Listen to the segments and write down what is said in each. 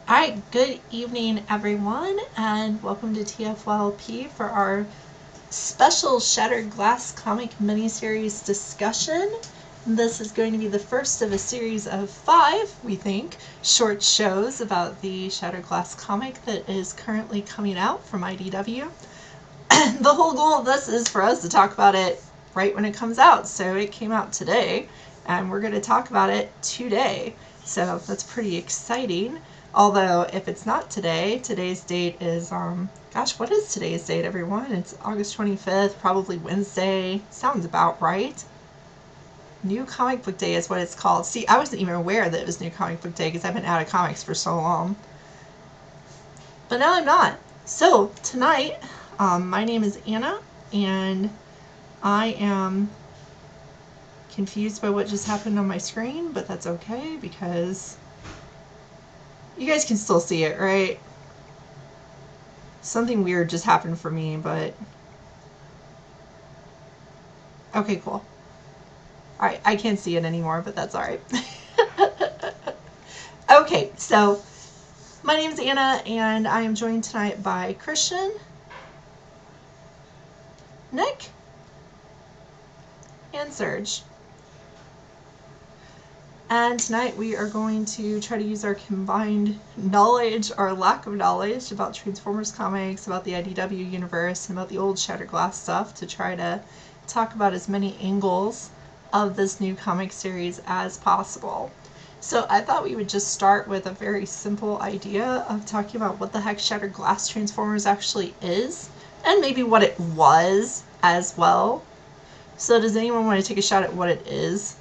All right, good evening, everyone, and welcome to TFYLP for our special Shattered Glass comic miniseries discussion. This is going to be the first of a series of 5, we think, short shows about the Shattered Glass comic that is currently coming out from IDW. The whole goal of this is for us to talk about it right when it comes out, so it came out today, and we're going to talk about it today. So that's pretty exciting. Although, if it's not today, today's date is, gosh, what is today's date, everyone? It's August 25th, probably Wednesday. Sounds about right. New Comic Book Day is what it's called. See, I wasn't even aware that it was New Comic Book Day because I've been out of comics for so long. But now I'm not. So, tonight, my name is Anna, and I am confused by what just happened on my screen, but that's okay because you guys can still see it, right? Something weird just happened for me, but okay, cool. Alright, I can't see it anymore, but that's alright. Okay, so my name is Anna, and I am joined tonight by Christian, Nick, and Serge. And tonight we are going to try to use our combined knowledge, or lack of knowledge, about Transformers comics, about the IDW universe, and about the old Shattered Glass stuff to try to talk about as many angles of this new comic series as possible. So I thought we would just start with a very simple idea of talking about what the heck Shattered Glass Transformers actually is, and maybe what it was as well. So does anyone want to take a shot at what it is?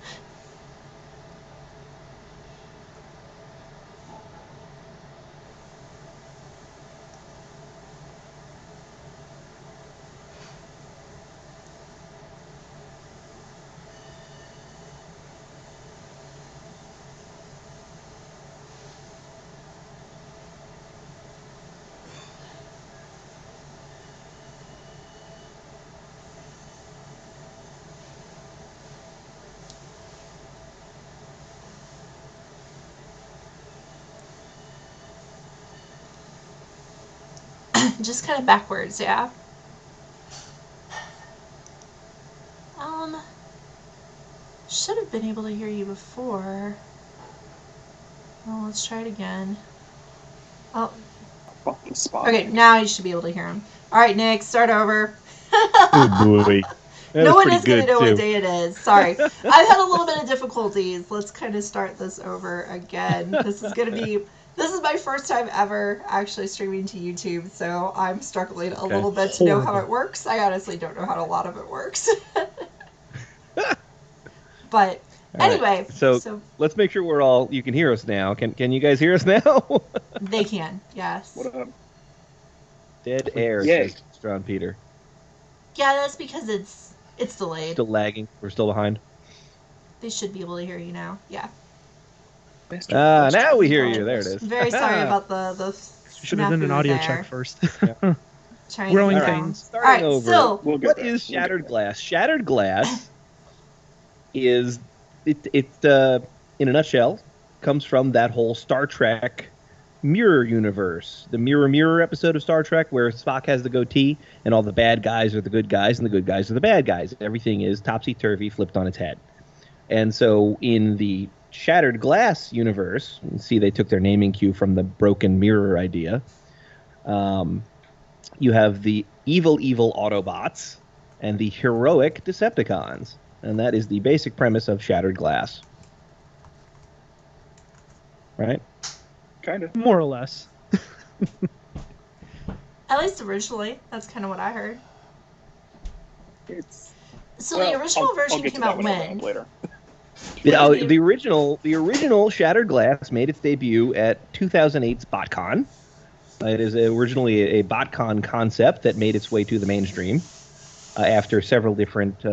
Just kind of backwards, yeah. Um, should have been able to hear you before. Well, let's try it again. Oh, Fucking spot. okay, now you should be able to hear him. All right, Nick, start over. Oh boy. That No was one pretty is going to good, know what too. day it is. Sorry. I've had a little bit of difficulties. Let's kind of start this over again. This is my first time ever actually streaming to YouTube, so I'm struggling a little bit to know how it works. I honestly don't know how a lot of it works. But All right. anyway, So so let's make sure you can hear us now. Can you guys hear us now? they can, yes. What up? Dead air, Yay. says John Peter. Yeah, that's because it's delayed. Still lagging. We're still behind. They should be able to hear you now. Yeah. Now we hear you. There it is. Very sorry about the Should have done an snafu audio there. check first. Trying Growing to All right. pains. Starting All right, over. so We'll get What there. is We'll get Shattered there. Glass? Shattered Glass is it in a nutshell comes from that whole Star Trek mirror universe, the mirror episode of Star Trek where Spock has the goatee and all the bad guys are the good guys and the good guys are the bad guys. Everything is topsy-turvy, flipped on its head. And so in the Shattered Glass universe, you see they took their naming cue from the broken mirror idea. You have the evil Autobots and the heroic Decepticons. And that is the basic premise of Shattered Glass. Right? Kind of. More or less. at least originally, that's kind of what I heard. It's So the original I'll version get to came that out when I bring when? up later. Yeah, When did the original Shattered Glass made its debut at 2008's BotCon. It is originally a BotCon concept that made its way to the mainstream after several different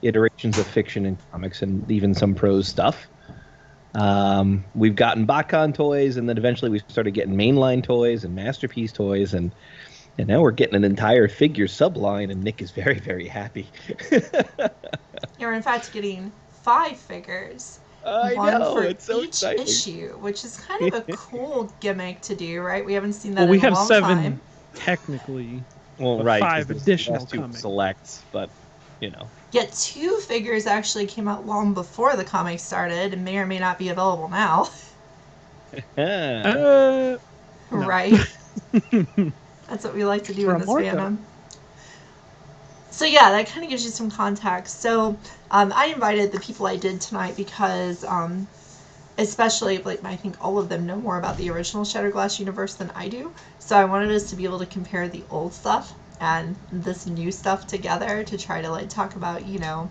iterations of fiction and comics and even some prose stuff. We've gotten BotCon toys, and then eventually we started getting mainline toys and Masterpiece toys, and now we're getting an entire figure subline, and Nick is very, very happy. You're in fact getting 5 figures. I one know, for it's so each exciting. issue, which is kind of a cool gimmick to do, right? We haven't seen that Well, we in a have long 7 time. technically. Well, But right, 5 because additional last two coming. selects, but you know. Yet 2 figures actually came out long before the comic started and may or may not be available now. No. Right? That's what we like to do in this Markup. fandom. So yeah, that kind of gives you some context. So I invited the people I did tonight because especially, like, I think all of them know more about the original Shattered Glass universe than I do. So I wanted us to be able to compare the old stuff and this new stuff together to try to, like, talk about, you know,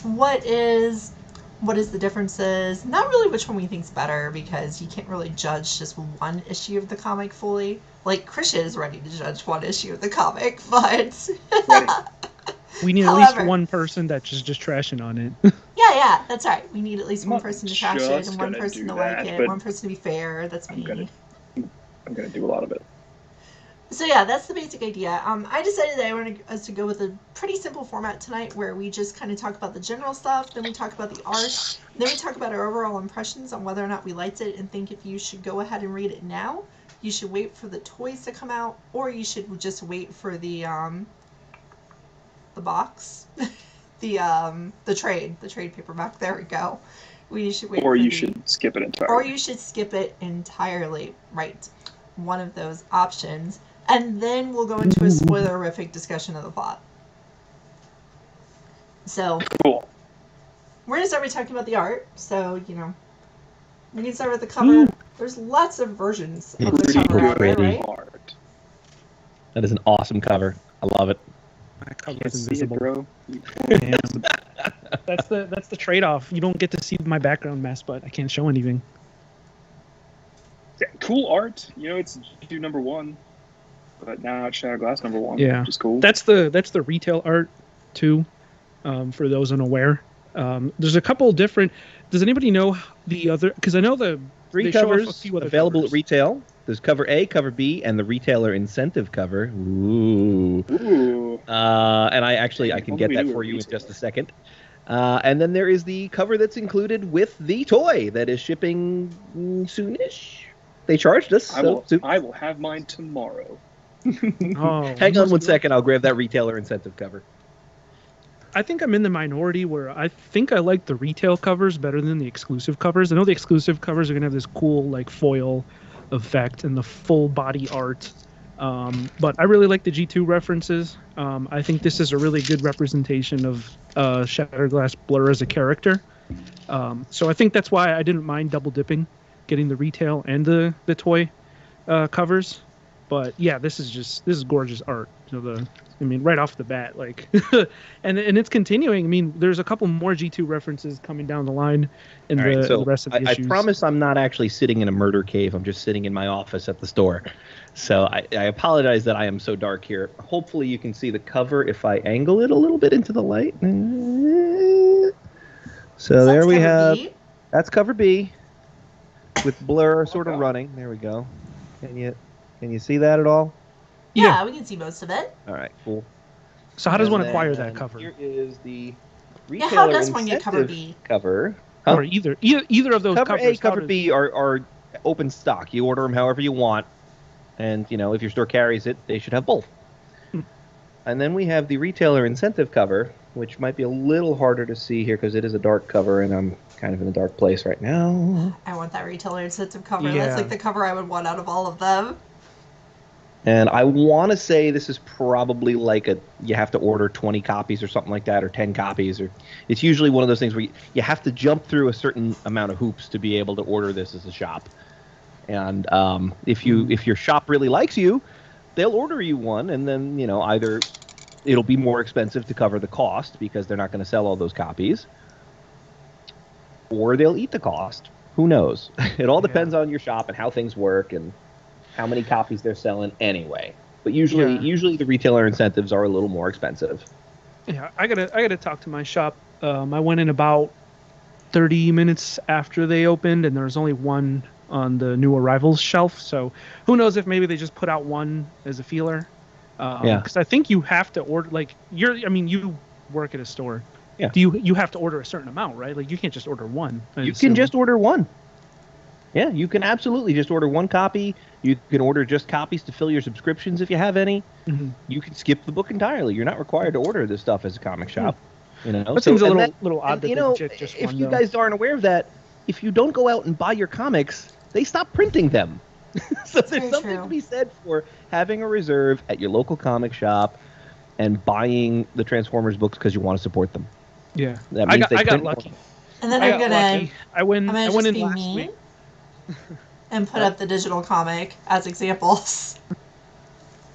what is the differences, not really which one we think's better, because you can't really judge just one issue of the comic fully. Like, Krisha is ready to judge one issue of the comic, but Ready. We need at least one person that's just trashing on it. yeah, that's right. We need at least I'm one not person to trash it just and one gonna person do to like that, it, but one person to be fair. That's me. I'm gonna do a lot of it. So yeah, that's the basic idea. I decided that I wanted us to go with a pretty simple format tonight, where we just kind of talk about the general stuff, then we talk about the art, then we talk about our overall impressions on whether or not we liked it, and think if you should go ahead and read it now, you should wait for the toys to come out, or you should just wait for the box, the trade paperback. There we go. We should wait. Or you should skip it entirely. Or you should skip it entirely. Right. One of those options. And then we'll go into a spoilerific discussion of the plot. So, Cool. we're going to start by talking about the art. So, you know, we can start with the cover. There's lots of versions of the cover out there, right? Art. That is an awesome cover. I love it. My cover Can't is see it, invisible. bro. Damn. That's the trade-off. You don't get to see my background mess, but I can't show anything. Yeah, cool art. You know, it's G2 #1, but now it's Shattered Glass #1. Yeah, which is cool. That's the retail art too. For those unaware, there's a couple different. Does anybody know the other? Because I know the 3 covers available at retail. There's cover A, cover B, and the retailer incentive cover. Ooh. And I can get that for you in just a second. And then there is the cover that's included with the toy that is shipping soonish. They charged us. I will have mine tomorrow. Oh, Hang on one second. I'll grab that retailer incentive cover. I think I'm in the minority where I think I like the retail covers better than the exclusive covers. I know the exclusive covers are going to have this cool like foil effect and the full body art. But I really like the G2 references. I think this is a really good representation of Shattered Glass Blur as a character. So I think that's why I didn't mind double dipping, getting the retail and the toy covers. But yeah, this is gorgeous art. So right off the bat, like, and it's continuing. I mean, there's a couple more G2 references coming down the line in the rest of the issues. I promise I'm not actually sitting in a murder cave. I'm just sitting in my office at the store. So I apologize that I am so dark here. Hopefully you can see the cover if I angle it a little bit into the light. So there we have. That's cover B with Blur sort of running. There we go. Can you see that at all? Yeah, we can see most of it. All right, cool. So how does one acquire that cover? Here is the retailer how does one get cover B? Cover. Or either of those cover covers. A, cover B are open stock. You order them however you want, and if your store carries it, they should have both. And then we have the retailer incentive cover, which might be a little harder to see here because it is a dark cover, and I'm kind of in a dark place right now. I want that retailer incentive cover. Yeah. That's like the cover I would want out of all of them. And I want to say this is probably like you have to order 20 copies or something like that, or 10 copies, or it's usually one of those things where you have to jump through a certain amount of hoops to be able to order this as a shop. And if your shop really likes you, they'll order you one, and then either it'll be more expensive to cover the cost because they're not going to sell all those copies, or they'll eat the cost. Who knows? It all depends on your shop and how things work and how many copies they're selling anyway. But usually the retailer incentives are a little more expensive. Yeah, I gotta talk to my shop. I went in about 30 minutes after they opened, and there's only one on the new arrivals shelf. So who knows if maybe they just put out one as a feeler. Because I think you have to order, like, you work at a store. Yeah. Do you have to order a certain amount, right? Like you can't just order one. You can just order one. Yeah, you can absolutely just order one copy. You can order just copies to fill your subscriptions if you have any. Mm-hmm. You can skip the book entirely. You're not required to order this stuff as a comic shop. You know, That seems a and little odd that you they know, did just if one. you Though. guys aren't aware of that, if you don't go out and buy your comics, they stop printing them. So there's very something true. to be said for having a reserve at your local comic shop and buying the Transformers books because you want to support them. Yeah, That I means got lucky. And then I I'm got gonna lucky. I went just in be last mean week. and put up the digital comic as examples.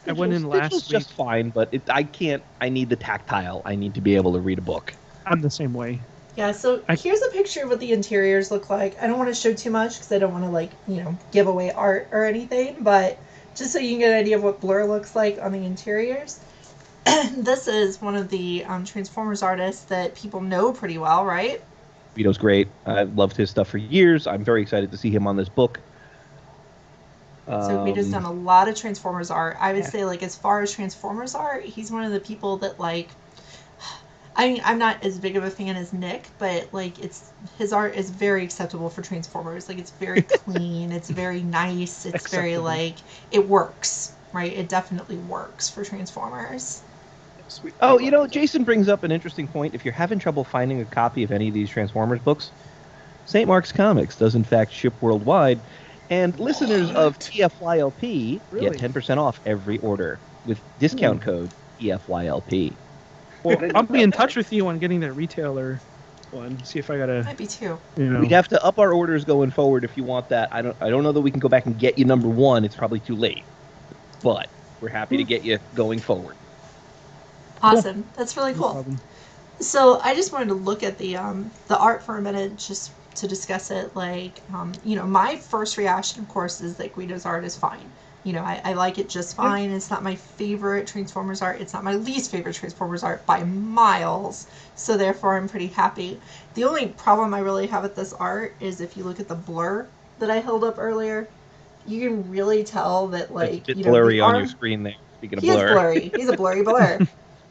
I went in Digital's last week. just fine, but I can't. I need the tactile. I need to be able to read a book. I'm the same way. Yeah, so here's a picture of what the interiors look like. I don't want to show too much because I don't want to, give away art or anything, but just so you can get an idea of what Blur looks like on the interiors. This is one of the Transformers artists that people know pretty well, right? Vito's great. I've loved his stuff for years. I'm very excited to see him on this book. So Vito's done a lot of Transformers art. I would say, as far as Transformers art, he's one of the people that, I mean, I'm not as big of a fan as Nick, but his art is very acceptable for Transformers. It's very clean, it's very nice, it's acceptable. Very it works, right? It definitely works for Transformers. Sweet. Oh, Jason brings up an interesting point. If you're having trouble finding a copy of any of these Transformers books, St. Mark's Comics does in fact ship worldwide, and listeners of TFYLP get 10% off every order with discount code TFYLP. Well, I'll be in touch with you on getting that retailer one. See if I gotta. Might be too. We'd have to up our orders going forward if you want that. I don't know that we can go back and get you number one. It's probably too late, but we're happy to get you going forward. Awesome. Cool. That's really cool. No problem. So I just wanted to look at the art for a minute, just to discuss it. My first reaction, of course, is that Guido's art is fine. I like it just fine. It's not my favorite Transformers art. It's not my least favorite Transformers art by miles. So therefore, I'm pretty happy. The only problem I really have with this art is if you look at the blur that I held up earlier, you can really tell that it's a bit blurry on your screen there. Speaking of blur, he is blurry. He's a blurry blur,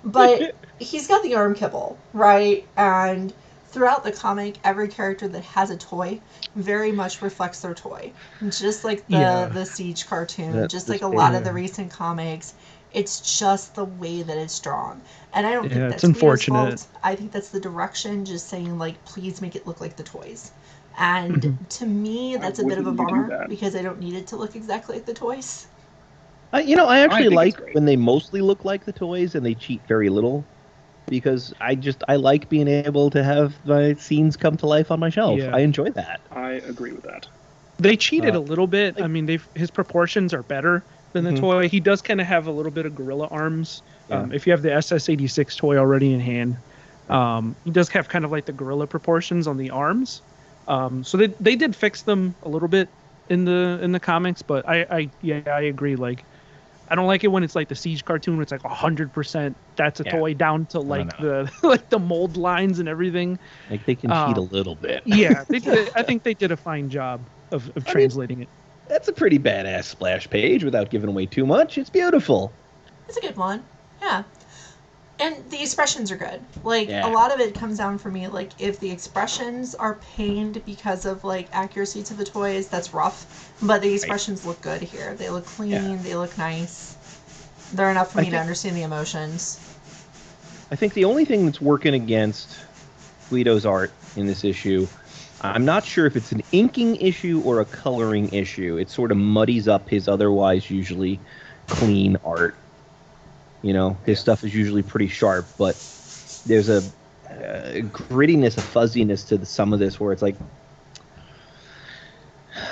but he's got the arm kibble, right? And throughout the comic, every character that has a toy very much reflects their toy. Just like the Siege cartoon, just like a lot of the recent comics, it's just the way that it's drawn. And I don't think that's unfortunate. Fault. I think that's the direction, just saying, please make it look like the toys. And to me, that's a bit of a bummer because I don't need it to look exactly like the toys. I actually like when they mostly look like the toys and they cheat very little. Because I like being able to have my scenes come to life on my shelf. Yeah. I enjoy that. I agree with that. They cheated a little bit. I mean, his proportions are better than the toy. He does kind of have a little bit of gorilla arms. Yeah. If you have the SS86 toy already in hand, he does have kind of like the gorilla proportions on the arms. So they did fix them a little bit in the comics, but I agree. I don't like it when it's like the Siege cartoon where it's 100% that's a toy down to the mold lines and everything. They can cheat a little bit. Yeah, I think they did a fine job of translating it. That's a pretty badass splash page without giving away too much. It's beautiful. It's a good one. Yeah. And the expressions are good. A lot of it comes down for me, if the expressions are pained because of, accuracy to the toys, that's rough. But the expressions look good here. They look clean. They look nice. They're enough for me to understand the emotions. I think the only thing that's working against Guido's art in this issue, I'm not sure if it's an inking issue or a coloring issue. It sort of muddies up his otherwise usually clean art. His stuff is usually pretty sharp, but there's a grittiness, a fuzziness to some of this where it's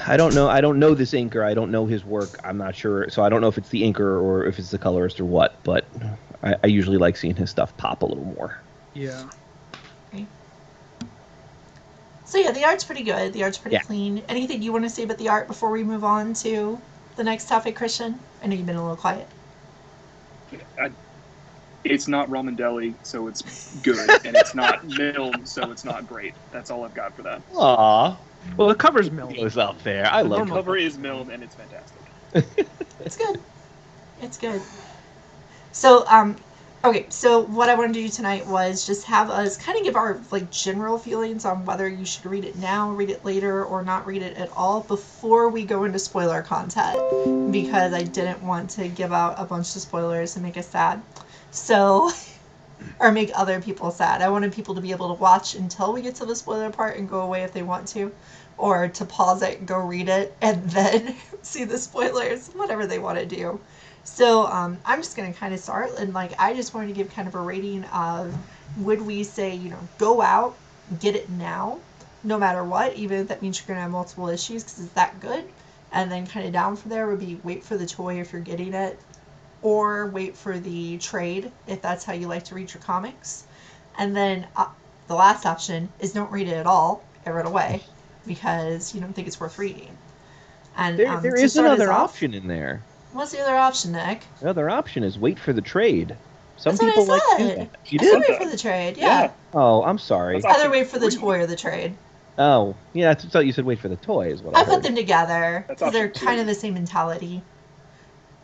I don't know this inker. I don't know his work. I'm not sure. So I don't know if it's the inker or if it's the colorist or what, but I usually like seeing his stuff pop a little more. Yeah. Okay. So yeah, the art's pretty good. The art's pretty clean. Anything you want to say about the art before we move on to the next topic, Christian? I know you've been a little quiet. It's not ramen deli, so it's good, and it's not Milne, so it's not great. That's all I've got for that. Aww. Well, the cover's Milne. It was up there. I love the cover is Milne, and it's fantastic. It's good. It's good. So, Okay, so what I wanted to do tonight was just have us kind of give our like general feelings on whether you should read it now, read it later, or not read it at all before we go into spoiler content, because I didn't want to give out a bunch of spoilers and make us sad. So, or make other people sad. I wanted people to be able to watch until we get to the spoiler part and go away if they want to, or to pause it, go read it, and then see the spoilers, whatever they want to do. So I'm just going to kind of start, and like I just wanted to give kind of a rating of, would we say, go out, get it now, no matter what, even if that means you're going to have multiple issues because it's that good. And then kind of down from there would be wait for the toy if you're getting it, or wait for the trade if that's how you like to read your comics. And then the last option is don't read it at all, get it away, because you don't think it's worth reading. And there is another option in there. What's the other option, Nick? The other option is wait for the trade. Some That's people what I like to do said. that. You I said did? wait for the trade, yeah. Oh, I'm sorry. That's Either option wait for the 3. toy or the trade. Oh, yeah, I thought you said wait for the toy is what I I heard. put them together That's because they're option kind 2. of the same mentality.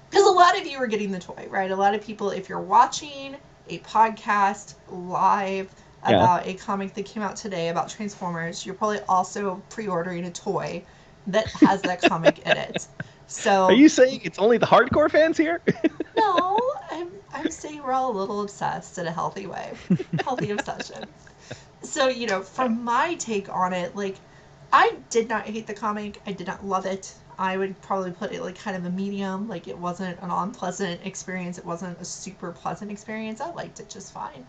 Because a lot of you are getting the toy, right? A lot of people, if you're watching a podcast live about a comic that came out today about Transformers, you're probably also pre-ordering a toy that has that comic in it. So Are you saying it's only the hardcore fans here? no, I'm saying we're all a little obsessed in a healthy way. Healthy obsession. So, from my take on it, like, I did not hate the comic. I did not love it. I would probably put it like kind of a medium. Like, it wasn't an unpleasant experience. It wasn't a super pleasant experience. I liked it just fine.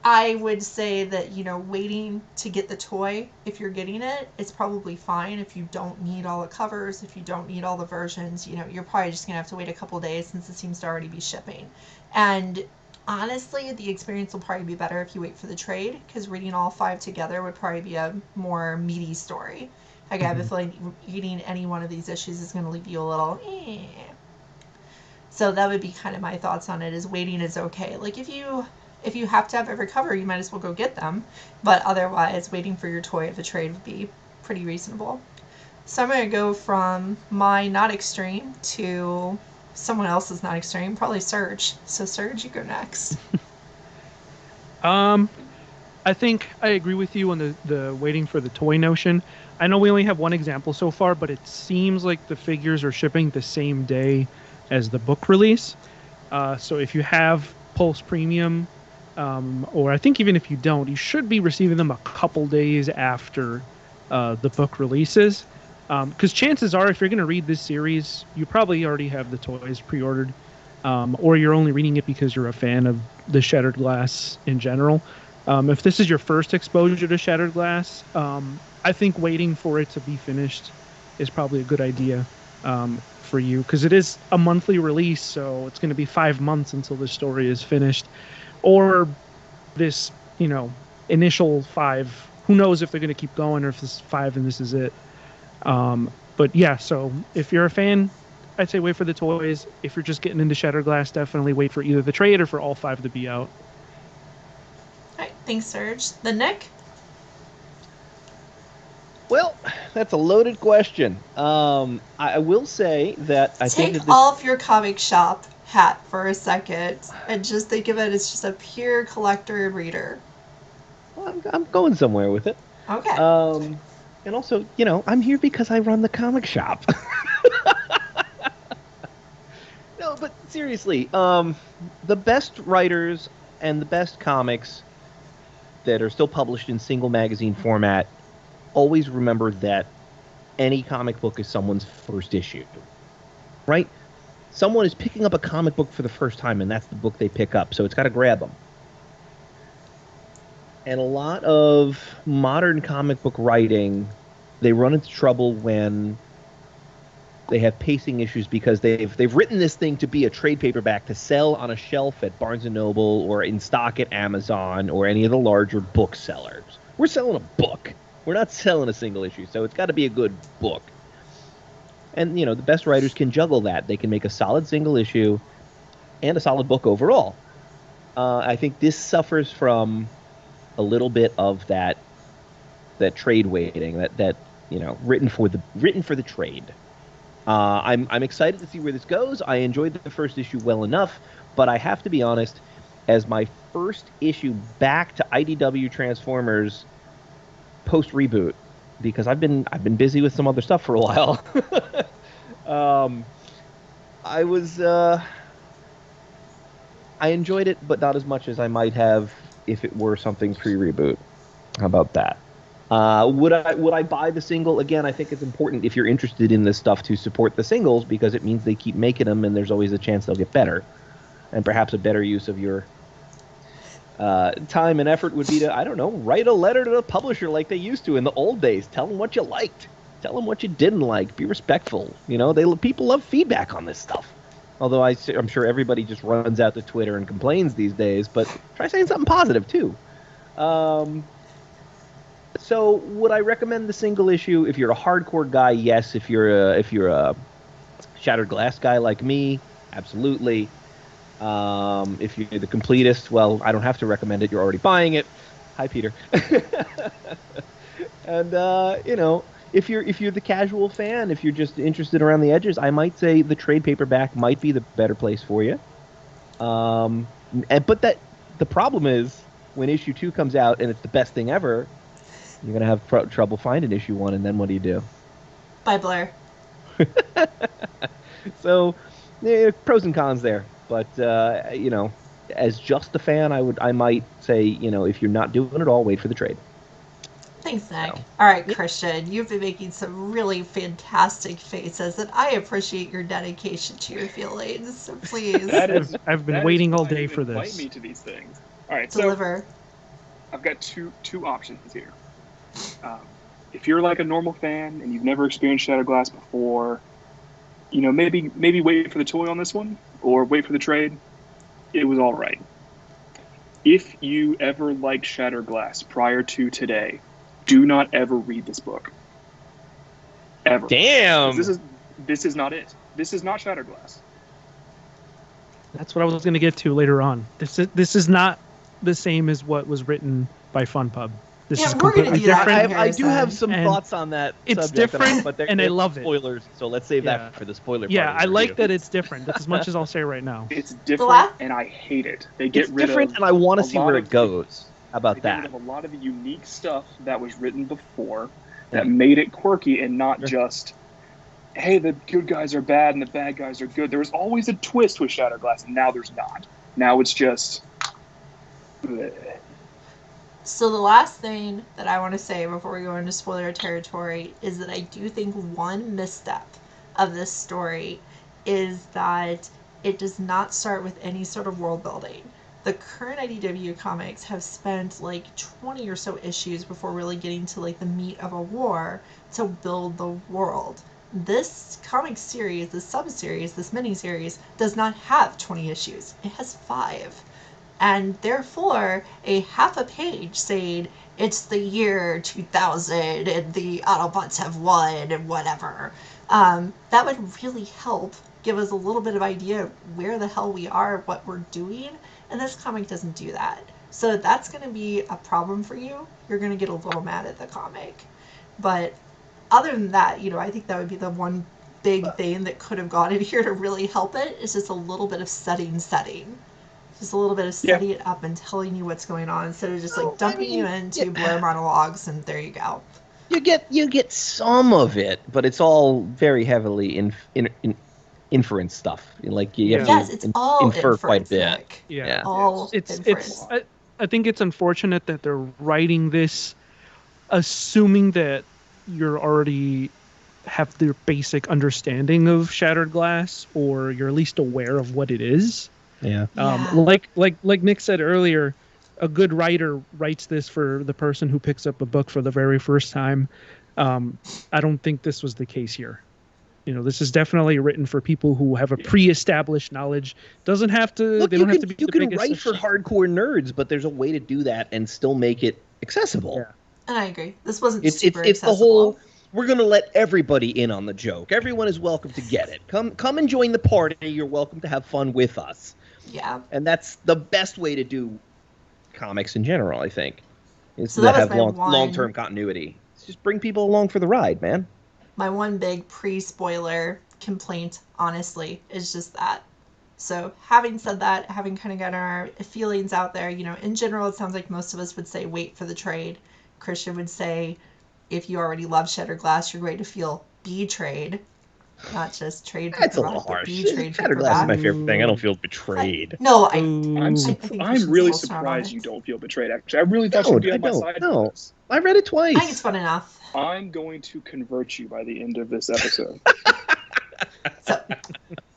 I would say that, waiting to get the toy, if you're getting it, it's probably fine. If you don't need all the covers, if you don't need all the versions, you're probably just going to have to wait a couple days since it seems to already be shipping. And honestly, the experience will probably be better if you wait for the trade, because reading all 5 together would probably be a more meaty story. Like, I have a feeling reading any one of these issues is going to leave you a little, eh. So that would be kind of my thoughts on it, is waiting is okay. Like, if you have to have every cover, you might as well go get them. But otherwise, waiting for your toy of the trade would be pretty reasonable. So I'm going to go from my not extreme to someone else's not extreme, probably Serge. So Serge, you go next. I think I agree with you on the waiting for the toy notion. I know we only have one example so far, but it seems like the figures are shipping the same day as the book release. So if you have Pulse Premium, or I think even if you don't, you should be receiving them a couple days after the book releases. Because chances are, if you're going to read this series, you probably already have the toys pre-ordered, or you're only reading it because you're a fan of the Shattered Glass in general. If this is your first exposure to Shattered Glass, I think waiting for it to be finished is probably a good idea for you, because it is a monthly release, so it's going to be 5 months until the story is finished. Or this, initial 5. Who knows if they're going to keep going, or if this is 5 and this is it. But yeah, so if you're a fan, I'd say wait for the toys. If you're just getting into Shattered Glass, definitely wait for either the trade or for all 5 to be out. All right, thanks, Serge. The Nick? Well, that's a loaded question. I will say that I think Take that this, off your comic shop hat for a second and just think of it as just a pure collector and reader. well, I'm going somewhere with it. Okay. And also, I'm here because I run the comic shop. No, but seriously, the best writers and the best comics that are still published in single magazine format always remember that any comic book is someone's first issue, right? Someone is picking up a comic book for the first time, and that's the book they pick up, so it's got to grab them. And a lot of modern comic book writing, they run into trouble when they have pacing issues because they've written this thing to be a trade paperback to sell on a shelf at Barnes & Noble or in stock at Amazon or any of the larger booksellers. We're selling a book. We're not selling a single issue, so it's got to be a good book. And, the best writers can juggle that. They can make a solid single issue and a solid book overall. I think this suffers from a little bit of that trade waiting, that written for the trade. I'm excited to see where this goes. I enjoyed the first issue well enough, but I have to be honest, as my first issue back to IDW Transformers post reboot, because I've been busy with some other stuff for a while. I was I enjoyed it, but not as much as I might have if it were something pre-reboot. How about that? Would I buy the single again? I think it's important if you're interested in this stuff to support the singles because it means they keep making them, and there's always a chance they'll get better, and perhaps a better use of your time and effort would be to, I don't know, write a letter to the publisher like they used to in the old days. Tell them what you liked. Tell them what you didn't like. Be respectful. You know, people love feedback on this stuff. Although I'm sure everybody just runs out to Twitter and complains these days, but try saying something positive too. So would I recommend the single issue? If you're a hardcore guy, yes. If you're a Shattered Glass guy like me, absolutely. If you're the completist, well, I don't have to recommend it. You're already buying it. Hi, Peter. And you know, if you're the casual fan, if you're just interested around the edges, I might say the trade paperback might be the better place for you. But the problem is when issue 2 comes out and it's the best thing ever, you're gonna have trouble finding issue 1, and then what do you do? Bye, Blair. So, pros and cons there. But you know, as just a fan, I might say, you know, if you're not doing it all, wait for the trade. Thanks, Nick. So. All right, Christian, you've been making some really fantastic faces, and I appreciate your dedication to your feelings. So please I've been waiting all day for this. Invite me to these things. All right, deliver. So I've got two options here. If you're like a normal fan and you've never experienced Shattered Glass before, you know, maybe wait for the toy on this one or wait for the trade. It was all right. If you ever liked Shattered Glass prior to today, do not ever read this book. Ever. Damn. This is not it. This is not Shattered Glass. That's what I was going to get to later on. This is not the same as what was written by Fun Pub. This is completely different. I do have some thoughts on that. It's different, but I love it. Spoilers, so let's save that for the spoiler. Yeah, I like that it's different. That's as much as I'll say right now. It's different, and I hate it. They get rid of and I want to see where it goes. How about that? They get rid of a lot of the unique stuff that was written before that made it quirky and not just, hey, the good guys are bad and the bad guys are good. There was always a twist with Shattered Glass, and now there's not. Now it's just. Bleh. So the last thing that I want to say before we go into spoiler territory is that I do think one misstep of this story is that it does not start with any sort of world building. The current IDW comics have spent like 20 or so issues before really getting to like the meat of a war to build the world. This comic series, this sub-series, this miniseries does not have 20 issues. It has 5. And therefore, a half a page saying it's the year 2000 and the Autobots have won and whatever, that would really help give us a little bit of idea of where the hell we are, what we're doing, and this comic doesn't do that. So that's going to be a problem for you. You're going to get a little mad at the comic. But other than that, you know, I think that would be the one big thing that could have gone in here to really help it. It's just a little bit of setting. Just a little bit of setting it up and telling you what's going on instead of just like dumping you into Blair monologues and there you go. You get some of it, but it's all very heavily inference stuff. Like you have to all infer quite a bit. Nick. Yeah, all it's. I think it's unfortunate that they're writing this, assuming that you're already have the basic understanding of Shattered Glass, or you're at least aware of what it is. Yeah. Like Nick said earlier, a good writer writes this for the person who picks up a book for the very first time. I don't think this was the case here. You know, this is definitely written for people who have a pre-established knowledge. Doesn't have to. Look, they don't have to be. You can write for hardcore nerds, but there's a way to do that and still make it accessible. Yeah. And I agree. This wasn't It's accessible. the whole. We're going to let everybody in on the joke. Everyone is welcome to get it. Come and join the party. You're welcome to have fun with us. Yeah. And that's the best way to do comics in general, I think, is So to that was have my long-term continuity. Just bring people along for the ride, man. My one big pre-spoiler complaint, honestly, is just that So having said that, having kind of gotten our feelings out there, in general, it sounds like most of us would say wait for the trade. Christian would say if you already love Shattered Glass, you're going to feel betrayed. Not just trade That's a paperback, little but harsh. betrayed Shattered Glass is paperback. my favorite thing. I don't feel betrayed. No, I I'm think I'm Christian's really a little strong on surprised it. you don't feel betrayed. Actually, I really thought you'd be on my side for this. I read it I think it's twice. fun enough. I'm going to convert you by the end of this episode. So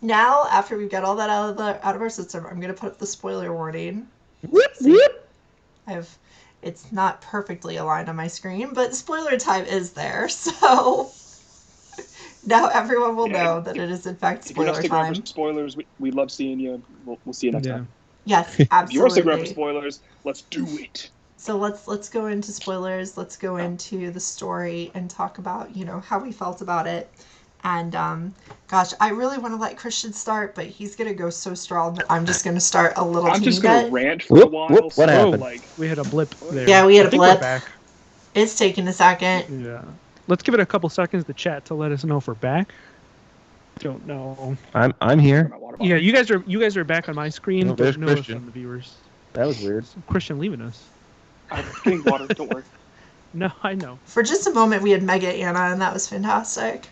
now, after we've got all that out of our system, I'm going to put up the spoiler warning. Whoop, whoop. It's not perfectly aligned on my screen, but spoiler time is there. So now everyone will know that it is in fact If you're not spoiler sticking around time. for spoilers, we love seeing you. We'll see you next time. Yes, If you're sticking around for absolutely. spoilers, let's do it. So let's go into spoilers. Let's go into the story and talk about how we felt about it. And gosh, I really want to let Christian start, but he's gonna go so strong that I'm just gonna start a little. I'm just teeny gonna bit. rant for a while. Whoop, what happened? We had a blip there. Yeah, we had I a think blip. We're back. It's taking a second. Yeah. Let's give it a couple seconds to chat to let us know if we're back. Don't know. I'm here. Yeah, you guys are back on my screen, No, but there's no Christian. from the viewers. That was weird. Christian leaving us. I'm getting water. Don't worry. No, I know. For just a moment, we had Mega Anna, and that was fantastic.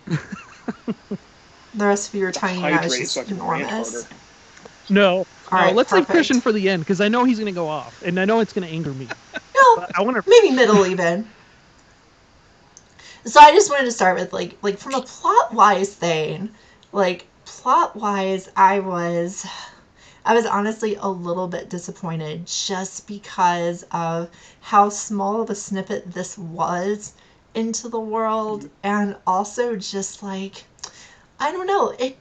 The rest of you are tiny, and I was Hydrate just so I can rant enormous. harder. No. All No, right, let's leave perfect. Christian for the end because I know he's gonna go off, and I know it's gonna anger me. No, But I want to. maybe middle even. So I just wanted to start with like from a plot wise thing, plot wise, I was honestly a little bit disappointed just because of how small of a snippet this was into the world, and also just I don't know, it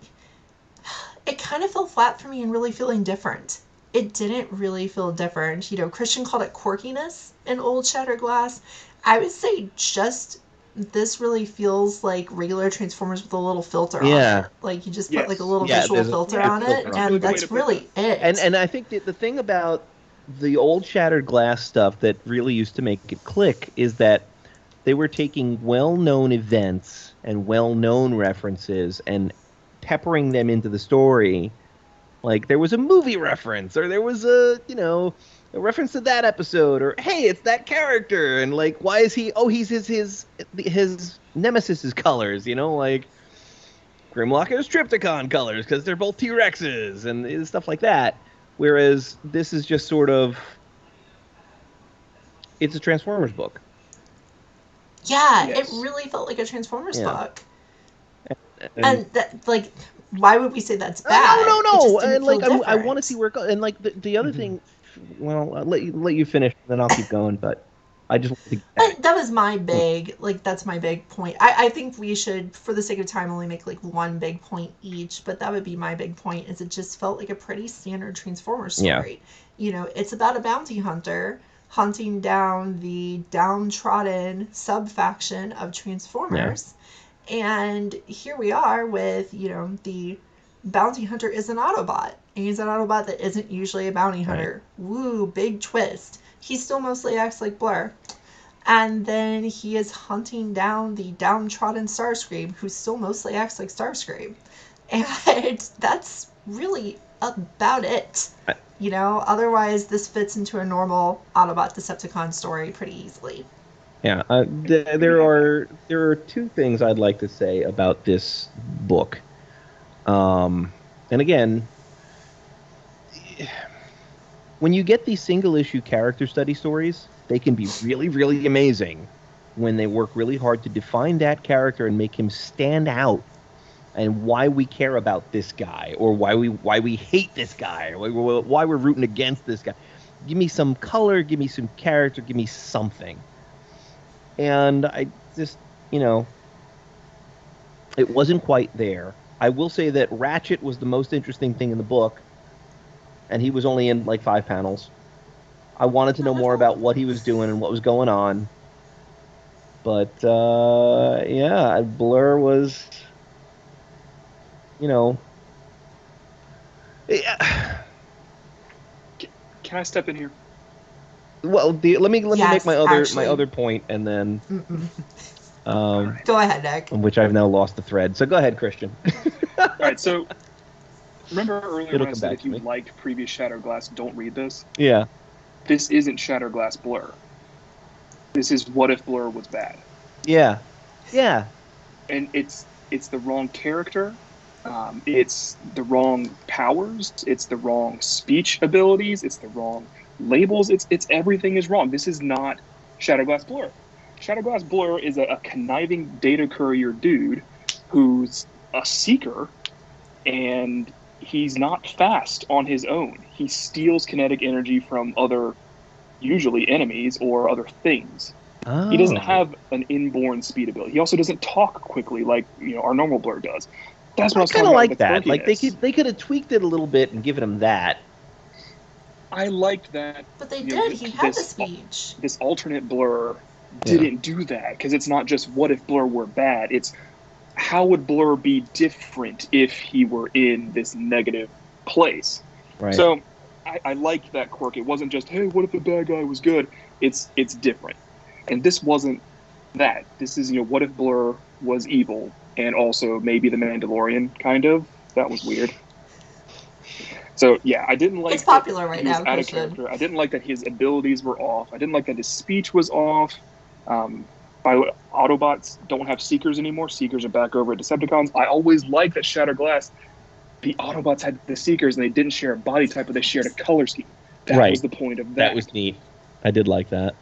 kind of fell flat for me and really feeling different. It didn't really feel different. Christian called it quirkiness in Old Shattered Glass. I would say just this really feels like regular Transformers with a little filter on it. Like you just put like a little visual filter on it, and that's really it. And I think that the thing about the old Shattered Glass stuff that really used to make it click is that they were taking well-known events and well-known references and peppering them into the story. Like there was a movie reference, or there was a reference to that episode, or hey, it's that character, and like why is he? Oh, he's his Nemesis's colors, like Grimlocker's Trypticon colors because they're both T-Rexes and stuff like that. Whereas this is just sort of it's a Transformers book. Yeah, Yes. it really felt like a Transformers Yeah. book. And that, why would we say that's bad? No. It just didn't And like feel I want to different. see where it goes. And like the other thing, well, I'll let you finish, then I'll keep going. But I just want to. That was my big, that's my big point. I think we should, for the sake of time, only make one big point each, but that would be my big point, is it just felt like a pretty standard Transformers story. It's about a bounty hunter hunting down the downtrodden sub-faction of Transformers. And here we are with, the bounty hunter is an Autobot. And he's an Autobot that isn't usually a bounty hunter. Right. Woo, big twist. He still mostly acts like Blur. And then he is hunting down the downtrodden Starscream, who still mostly acts like Starscream. And that's really about it. Otherwise this fits into a normal Autobot Decepticon story pretty easily. Yeah, there are two things I'd like to say about this book. And again, when you get these single-issue character study stories, they can be really, really amazing when they work really hard to define that character and make him stand out, and why we care about this guy, or why we hate this guy, or why we're rooting against this guy. Give me some color, give me some character, give me something. And I just, it wasn't quite there. I will say that Ratchet was the most interesting thing in the book, and he was only in 5 panels. I wanted to know more about what he was doing and what was going on. But, yeah, Blur was, Can I step in here? Well, let me Yes, make my actually. other point, and then Go ahead, Nick. which I've now lost the thread. So go ahead, Christian. All right, so remember earlier It'll when I come said back if to you me. liked previous Shattered Glass, don't read this? Yeah. This isn't Shattered Glass Blur. This is What If Blur was bad. Yeah. Yeah. And it's the wrong character. It's the wrong powers. It's the wrong speech abilities. It's the wrong labels. It's everything is wrong. This is not Shadowglass Blur. Shadowglass Blur is a conniving data courier dude who's a seeker, and he's not fast on his own. He steals kinetic energy from other, usually enemies or other things. Oh. He doesn't have an inborn speed ability. He also doesn't talk quickly like our normal Blur does. That's what I was kind talking of about. like With that. Like quirkiness. they could have tweaked it a little bit and given him that. I liked that. But they did. He had the speech. This alternate Blur didn't do that, because it's not just what if Blur were bad. It's how would Blur be different if he were in this negative place. Right. So I liked that quirk. It wasn't just, hey, what if the bad guy was good? It's different. And this wasn't that. This is, what if Blur was evil and also maybe the Mandalorian, kind of. That was weird. So, yeah, I didn't like it's popular right now, out of character. I didn't like that his abilities were off. I didn't like that his speech was off. By the way, Autobots don't have Seekers anymore. Seekers are back over at Decepticons. I always liked that Shattered Glass, the Autobots had the Seekers, and they didn't share a body type, but they shared a color scheme. That was the point of that. That was neat. I did like that.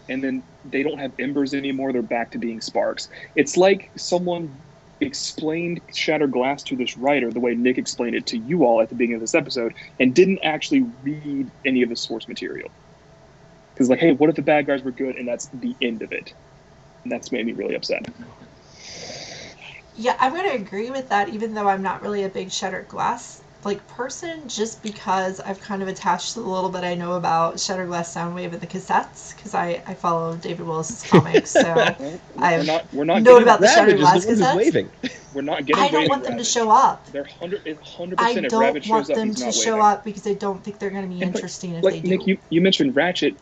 And then they don't have Embers anymore. They're back to being Sparks. It's like someone explained Shattered Glass to this writer the way Nick explained it to you all at the beginning of this episode, and didn't actually read any of the source material. Because, like, hey, what if the bad guys were good, and that's the end of it? And that's made me really upset. Yeah, I'm going to agree with that, even though I'm not really a big Shattered Glass person, just because I've kind of attached to the little bit I know about Shattered Glass Soundwave and the cassettes, because I follow David Willis's comics, so we're not known about the Shattered Glass cassettes. Waving. We're not getting. I don't want them to show up. They're 100%. I if don't Rabbit want shows them up, to he's not show waving. up because I don't think they're going to be interesting if they do. Nick, you mentioned Ratchet.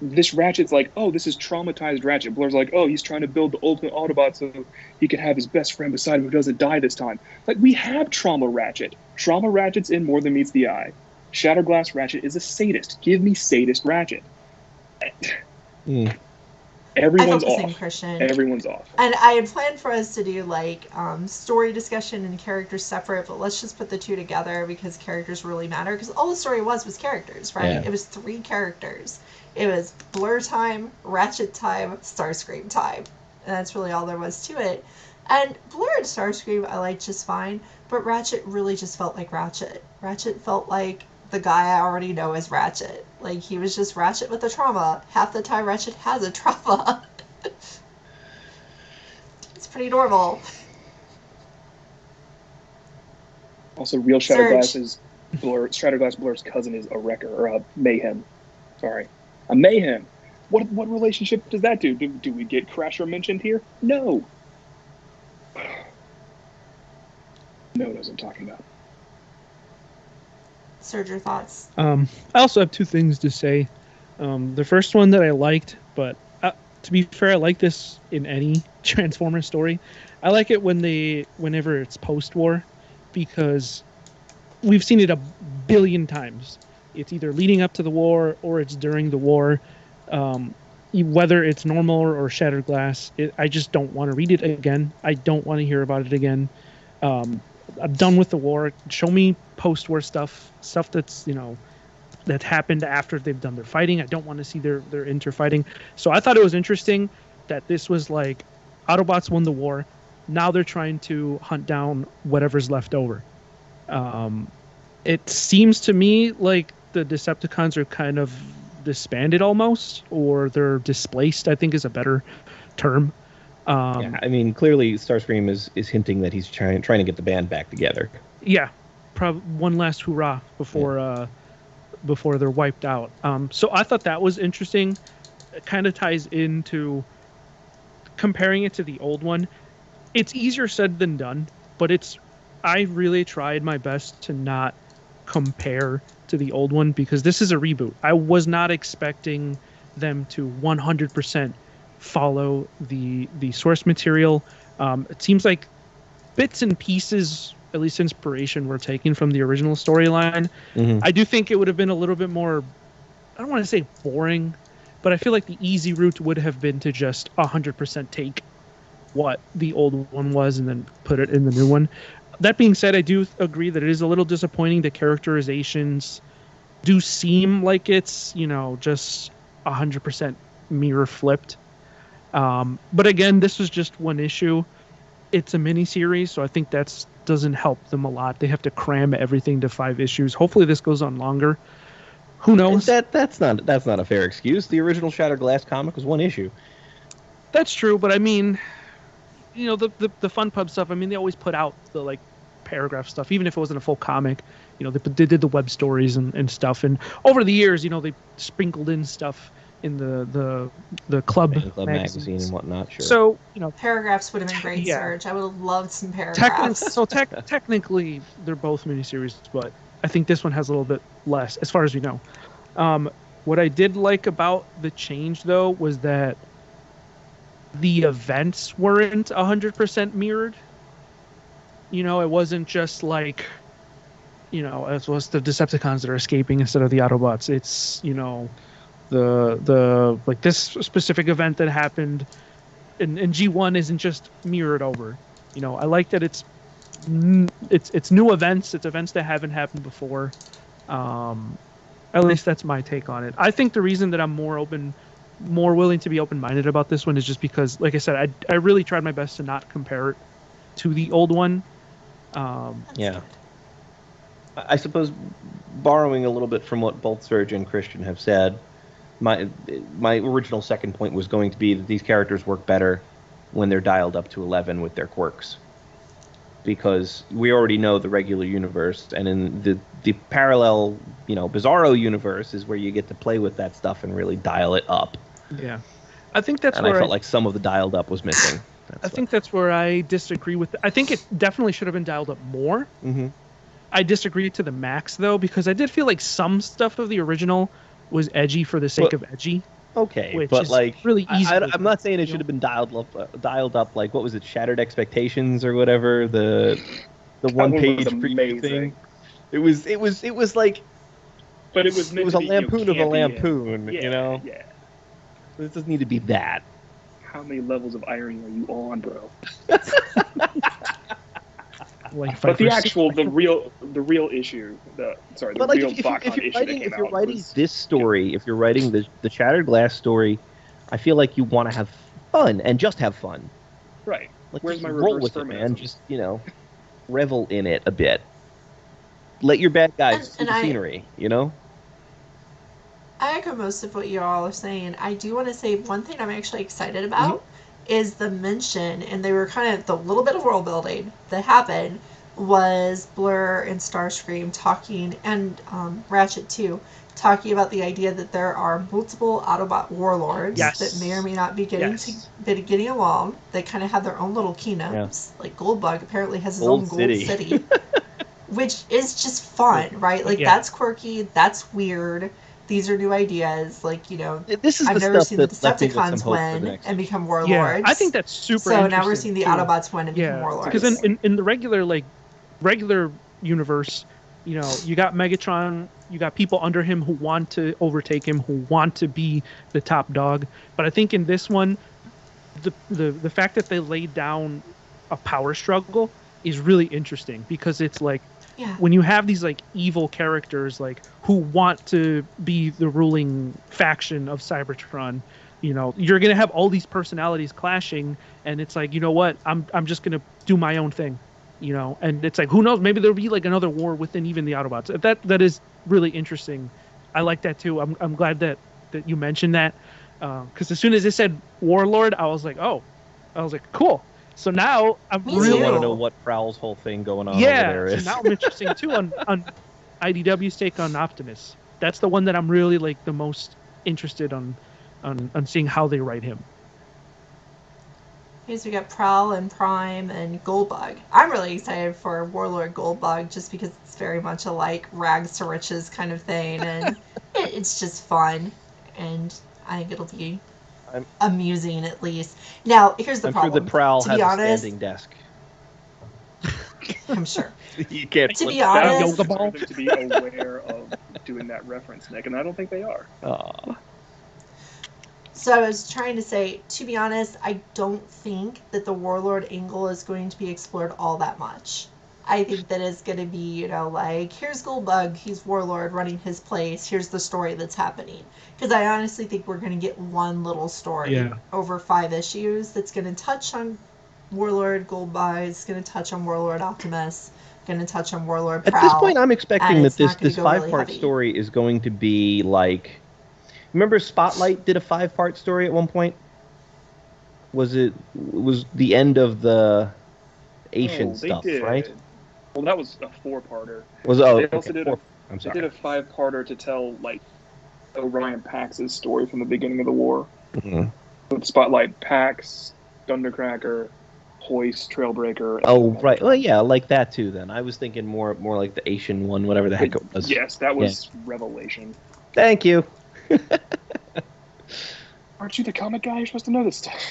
This Ratchet's like, oh, this is traumatized Ratchet. Blur's like, oh, he's trying to build the ultimate Autobot so he can have his best friend beside him who doesn't die this time. Like, we have Trauma Ratchet. Trauma Ratchet's in More Than Meets the Eye. Shattered Glass Ratchet is a sadist. Give me sadist Ratchet. Everyone's off. Same, Christian. Everyone's off. And I had planned for us to do story discussion and characters separate, but let's just put the two together because characters really matter. Because all the story was characters, right? Yeah. It was 3 characters. It was Blur time, Ratchet time, Starscream time. And that's really all there was to it. And Blur and Starscream I liked just fine, but Ratchet really just felt like Ratchet. Ratchet felt like the guy I already know as Ratchet. Like, he was just Ratchet with a trauma. Half the time Ratchet has a trauma. It's pretty normal. Also, real Shattered Glass is Shattered Glass Blur's cousin is a Wreck-gar, or a Mayhem. Sorry. A Mayhem. What relationship does that do? Do we get Crasher mentioned here? No. No one knows what I'm talking about. Serge, your thoughts? I also have 2 things to say. The first one that I liked, but to be fair, I like this in any Transformers story. I like it whenever it's post-war, because we've seen it a billion times. It's either leading up to the war or it's during the war. Whether it's normal or Shattered Glass, I just don't want to read it again. I don't want to hear about it again. I'm done with the war. Show me post-war stuff that's, that happened after they've done their fighting. I don't want to see their interfighting. So I thought it was interesting that this was like Autobots won the war. Now they're trying to hunt down whatever's left over. It seems to me like the Decepticons are kind of disbanded almost, or they're displaced, I think is a better term. Yeah, I mean, clearly Starscream is hinting that he's trying to get the band back together. Yeah, probably one last hurrah before they're wiped out. So I thought that was interesting. It kind of ties into comparing it to the old one. It's easier said than done, but I really tried my best to not compare to the old one because this is a reboot. I was not expecting them to 100% follow the source material. It seems like bits and pieces at least inspiration we're taking from the original storyline. I do think it would have been a little bit more, I don't want to say boring, but I feel like the easy route would have been to just 100% take what the old one was and then put it in the new one. That being said, I do agree that it is a little disappointing. The characterizations do seem like it's, just 100% mirror flipped. But again, this was just one issue. It's a miniseries, so I think that doesn't help them a lot. They have to cram everything to 5 issues. Hopefully this goes on longer. Who knows? That's not a fair excuse. The original Shattered Glass comic was 1 issue. That's true, but I mean, the Fun Pub stuff, I mean, they always put out the paragraph stuff, even if it wasn't a full comic. They did the web stories and stuff, and over the years, they sprinkled in stuff in the club magazine and whatnot. Sure. So paragraphs would have been great, Serge. I would have loved some paragraphs. Technically, they're both miniseries, but I think this one has a little bit less, as far as we know. What I did like about the change, though, was that the events weren't 100% mirrored. It wasn't just like, it was the Decepticons that are escaping instead of the Autobots. It's, the this specific event that happened in G1 isn't just mirrored over. I like that it's new events. It's events that haven't happened before. At least that's my take on it. I think the reason that I'm more willing to be open-minded about this one is just because, like I said, I really tried my best to not compare it to the old one. Yeah. I suppose, borrowing a little bit from what both Serge and Christian have said, my original second point was going to be that these characters work better when they're dialed up to 11 with their quirks. Because we already know the regular universe, and in the parallel, Bizarro universe is where you get to play with that stuff and really dial it up. Yeah. I think that's where I felt like some of the dialed up was missing. That's where I disagree with. I think it definitely should have been dialed up more. Mm-hmm. I disagree to the max, though, because I did feel like some stuff of the original was edgy for the sake of edgy. Okay, but really easy. I'm not saying it should have been dialed up. Like, what was it, Shattered Expectations or whatever? The one-page preview thing. It was like. But it was a lampoon of a lampoon. Yeah. It doesn't need to be that. How many levels of irony are you on, bro? But the real issue, if you're writing this story, if you're writing the Shattered Glass story, I feel like you want to have fun and just have fun. Right. Like, where's my roll reverse with feminism? it, man. Just revel in it a bit. Let your bad guys see the scenery. I echo most of what you all are saying. I do want to say one thing I'm actually excited about is the mention, and they were kind of the little bit of world building that happened was Blur and Starscream talking, and Ratchet too, talking about the idea that there are multiple Autobot warlords that may or may not be getting along. They kind of have their own little kingdoms. Like Goldbug apparently has his own Gold City, which is just fun, right? Like that's quirky, that's weird. These are new ideas, This is I've never seen the Decepticons win and become warlords. Yeah, I think that's super interesting. So now we're seeing the Autobots win and become warlords. Because in the regular universe, you got Megatron, you got people under him who want to overtake him, who want to be the top dog. But I think in this one, the fact that they laid down a power struggle is really interesting, because it's like, when you have these evil characters who want to be the ruling faction of Cybertron, you're gonna have all these personalities clashing, and it's like, what, I'm just gonna do my own thing, and it's like, who knows, maybe there'll be another war within even the Autobots. That is really interesting. I like that too. I'm glad that you mentioned that, because as soon as it said warlord, I was like, cool. So now I'm really want to know what Prowl's whole thing going on over there is. So now I'm interested too on IDW's take on Optimus. That's the one that I'm really the most interested on seeing how they write him. Okay, so we got Prowl and Prime and Goldbug. I'm really excited for Warlord Goldbug just because it's very much a rags to riches kind of thing, and it's just fun, and I think it'll be amusing at least. Now, here's the problem. I'm sure the Prowl to has be honest, a standing desk. I'm sure. You can't. To be That honest, would require them to be aware of doing that reference, Nick, and I don't think they are. Aw. so I was trying to say, to be honest, I don't think that the Warlord angle is going to be explored all that much. I think that it's going to be, you know, like, here's Goldbug, he's Warlord running his place, here's the story that's happening. Because I honestly think we're going to get one little story over 5 issues that's going to touch on Warlord Goldbug, it's going to touch on Warlord Optimus, going to touch on Warlord Prowl. At this point, I'm expecting that this go 5-part really story is going to be like. Remember, Spotlight did a 5-part story at one point. Was the end of the Asian stuff, did. right? Well, that was a 4-parter. They also did I'm sorry. They did a 5-parter to tell like Orion Pax's story from the beginning of the war. Mm-hmm. With Spotlight, Pax, Thundercracker, Hoist, Trailbreaker. Oh, right. Well, yeah, like that too. Then I was thinking more like the Asian one, whatever the heck it was. Yes, that was Revelation. Thank you. Aren't you the comic guy? You're supposed to know this stuff.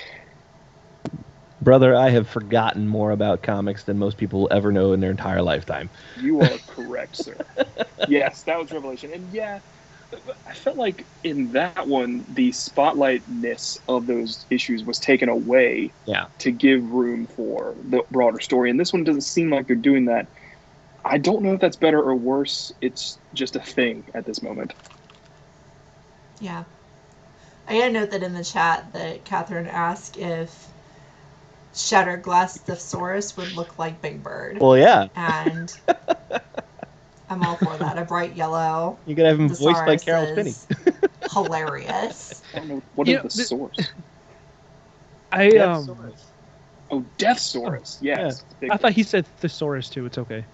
Brother, I have forgotten more about comics than most people will ever know in their entire lifetime. You are correct, sir. Yes, that was Revelation. And yeah, I felt like in that one, the spotlight-ness of those issues was taken away to give room for the broader story. And this one doesn't seem like they're doing that. I don't know if that's better or worse. It's just a thing at this moment. Yeah. I got a note that in the chat that Catherine asked if Shattered Glass Thesaurus would look like Big Bird. Well, yeah. And I'm all for that. A bright yellow. You could have him voiced by Carol Spinney. Hilarious. I don't know. What is the source? Oh, Deathsaurus. Yes. I thought he said thesaurus too. It's okay.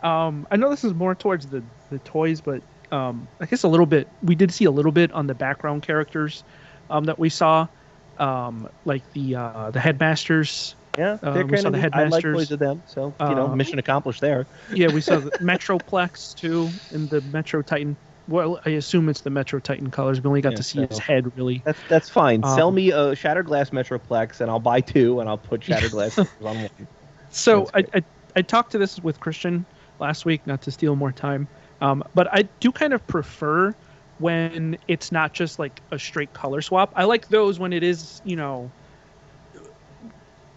I know this is more towards the toys, but I guess a little bit. We did see a little bit on the background characters that we saw, like the headmasters. Yeah, they're we saw the headmasters. I like toys of them, so mission accomplished there. Yeah, we saw the Metroplex too in the Metro Titan. Well, I assume it's the Metro Titan colors. We only got to see his head, really. That's fine. Sell me a Shattered Glass Metroplex, and I'll buy 2, and I'll put Shattered Glass on one. So I talked to this with Christian last week, not to steal more time, but I do kind of prefer when it's not just like a straight color swap. I like those when it is,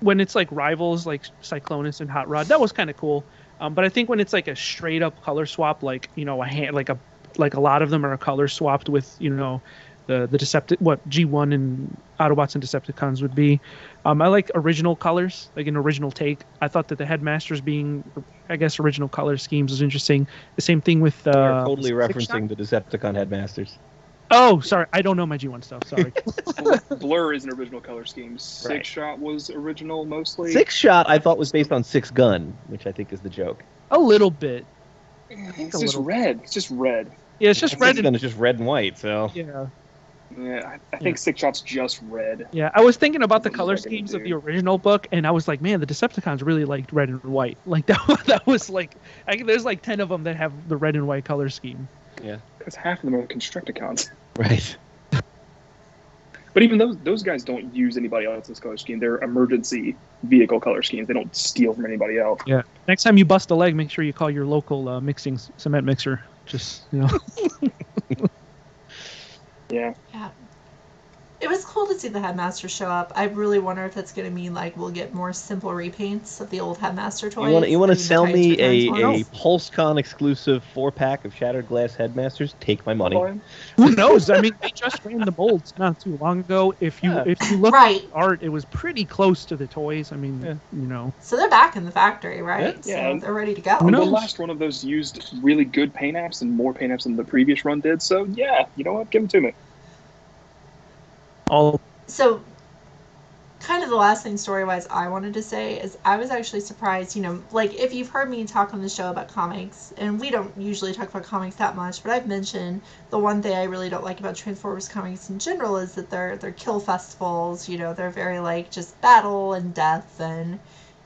when it's like rivals like Cyclonus and Hot Rod. That was kind of cool. But I think when it's like a straight up color swap, like like a lot of them are color swapped with the what G1 and Autobots and Decepticons would be. I like original colors, like an original take. I thought that the Headmasters being, I guess, original color schemes was interesting. The same thing with We're totally referencing the Decepticon Headmasters. Oh, sorry, I don't know my G1 stuff. Sorry. Blur is an original color scheme. Six Shot was original mostly. 6 Shot I thought was based on 6 Gun, which I think is the joke. A little bit. It's just red. It's just red. Yeah, it's just red. It's just red and white. So yeah, I think 6 Shot's just red. Yeah, I was thinking about the color schemes of the original book, and I was like, man, the Decepticons really liked red and white. Like that was like, there's like 10 of them that have the red and white color scheme. Yeah, because half of them are Constructicons. Right. But even those guys don't use anybody else's color scheme. They're emergency vehicle color schemes. They don't steal from anybody else. Yeah. Next time you bust a leg, make sure you call your local mixing cement mixer. Just Yeah. Yeah. It was cool to see the Headmaster show up. I really wonder if that's going to mean like we'll get more simple repaints of the old Headmaster toys. You want to sell me a PulseCon exclusive 4-pack of Shattered Glass Headmasters? Take my money. Who knows? I mean, they just ran the molds not too long ago. If you look at the art, it was pretty close to the toys. I mean, So they're back in the factory, right? Yeah. So they're ready to go. The last one of those used really good paint apps and more paint apps than the previous run did. So yeah, you know what? Give them to me. So, kind of the last thing story-wise I wanted to say is I was actually surprised, like if you've heard me talk on the show about comics, and we don't usually talk about comics that much, but I've mentioned the one thing I really don't like about Transformers comics in general is that they're kill festivals, they're very like just battle and death and,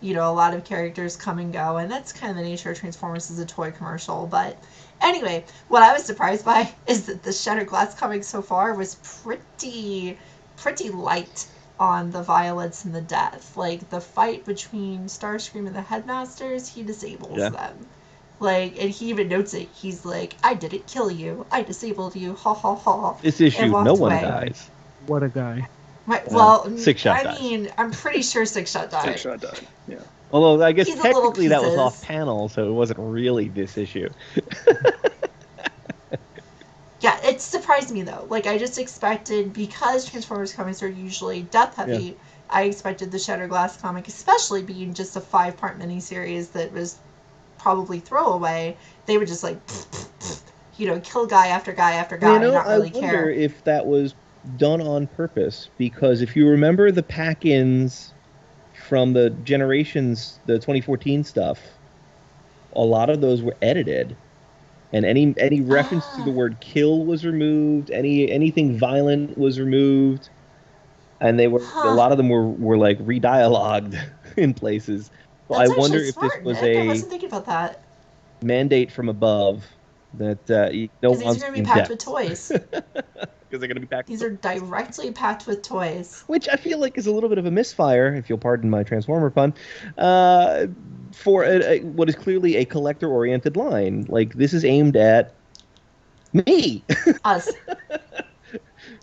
a lot of characters come and go, and that's kind of the nature of Transformers as a toy commercial, but anyway, what I was surprised by is that the Shattered Glass comic so far was pretty light on the violence and the death. Like, the fight between Starscream and the Headmasters, he disables them. Like, and he even notes it. He's like, I didn't kill you. I disabled you. Ha ha ha. This issue, no one away. dies. What a guy. Well, Six Shot I dies. mean, I'm pretty sure Six Shot died. Six Shot died, yeah. Although, I guess He's technically that was pieces. off panel, so it wasn't really this issue. Yeah, it surprised me, though. Like, I just expected, because Transformers comics are usually death-heavy, I expected the Shattered Glass comic, especially being just a 5-part miniseries that was probably throwaway, they would just, like, you know, kill guy after guy after guy and not really care. I wonder if that was done on purpose, because if you remember the pack-ins from the Generations, the 2014 stuff, a lot of those were edited. And any reference to the word "kill" was removed. Anything violent was removed, and they were a lot of them were like re-dialogued in places. So I wonder if this was I wasn't thinking about that. Mandate from above that no one's going to be packed with toys. Because they're going to be packed. These are directly packed with toys, which I feel like is a little bit of a misfire, if you'll pardon my Transformer pun. For what is clearly a collector-oriented line. Like, this is aimed at me. Us.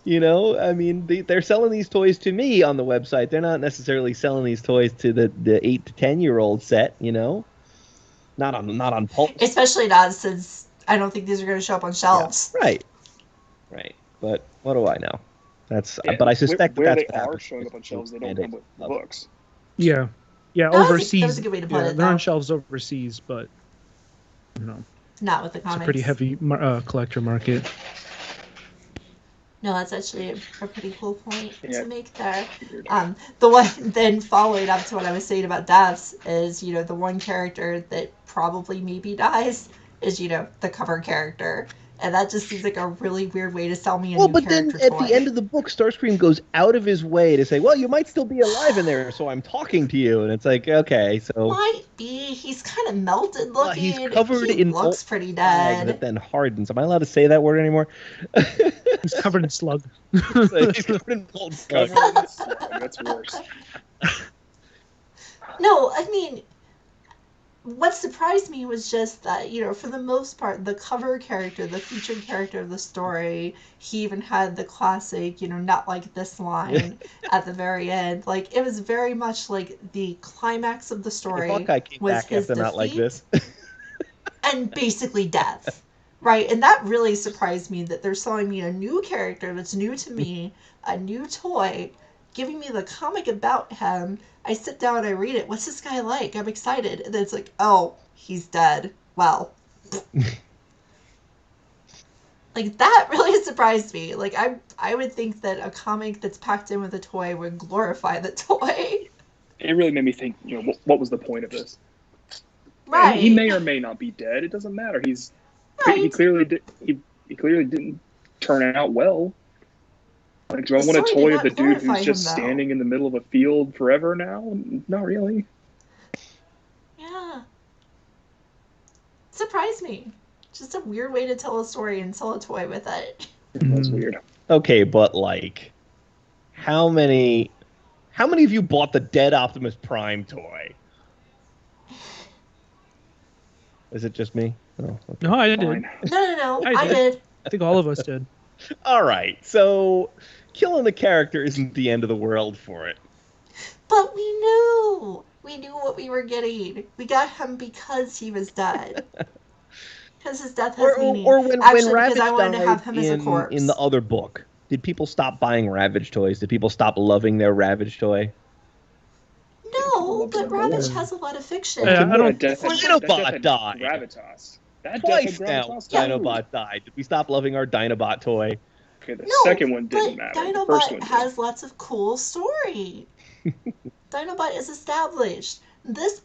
You know, I mean, they're selling these toys to me on the website. They're not necessarily selling these toys to the 8 to 10-year-old set, you know? Not on Pulp. Especially not, since I don't think these are going to show up on shelves. Yeah, right. But what do I know? But I suspect where that's they are showing up on shelves, they don't come with books. Yeah. Yeah, No, overseas. that was a good way to put it, they're though. on shelves overseas, but you know, not with the comics. It's a pretty heavy collector market. No, that's actually a pretty cool point to make there. The one then following up to what I was saying about deaths is, you know, the one character that probably maybe dies is, you know, the cover character. And that just seems like a really weird way to sell me a new character toy. Well, but then at the end of the book, Starscream goes out of his way to say, well, you might still be alive in there, so I'm talking to you. And it's like, okay, so... Might be. He's kind of melted looking. He's covered in... looks pretty dead. That then hardens. Am I allowed to say that word anymore? He's covered in slug. He's covered in old slug. That's worse. No, I mean... What surprised me was just that, you know, for the most part, the cover character, the featured character of the story, he even had the classic, you know, not like this line at the very end. Like, it was very much like the climax of the story was his defeat, not like this. and basically death, right? And that really surprised me, that they're selling me a new character that's new to me, a new toy, giving me the comic about him. I sit down and I read it. What's this guy like? I'm excited. And then it's like, oh, he's dead. Well. Like, that really surprised me. Like, I would think that a comic that's packed in with a toy would glorify the toy. It really made me think, you know, what was the point of this? Right. And he may or may not be dead. It doesn't matter. He clearly didn't turn out well. Like, do I want a toy of the dude who's just standing in the middle of a field forever now? Not really. Yeah. Surprised me. Just a weird way to tell a story and sell a toy with it. That's weird. Okay, but like, how many of you bought the Dead Optimus Prime toy? Is it just me? Oh, okay. No, I did. No. I did. I think all of us did. All right, so killing the character isn't the end of the world for it. But we knew what we were getting. We got him because he was dead. Because his death has meaning. Or when Ravage because I wanted to have him as a corpse. In the other book, did people stop buying Ravage toys? Did people stop loving their Ravage toy? No, but Ravage has a lot of fiction. Yeah, I don't. Dinobot died. Gravitas. Twice now, Dinobot died. Did we stop loving our Dinobot toy? Okay, the second one didn't matter. Dinobot the first one has lots of cool story. Dinobot is established. This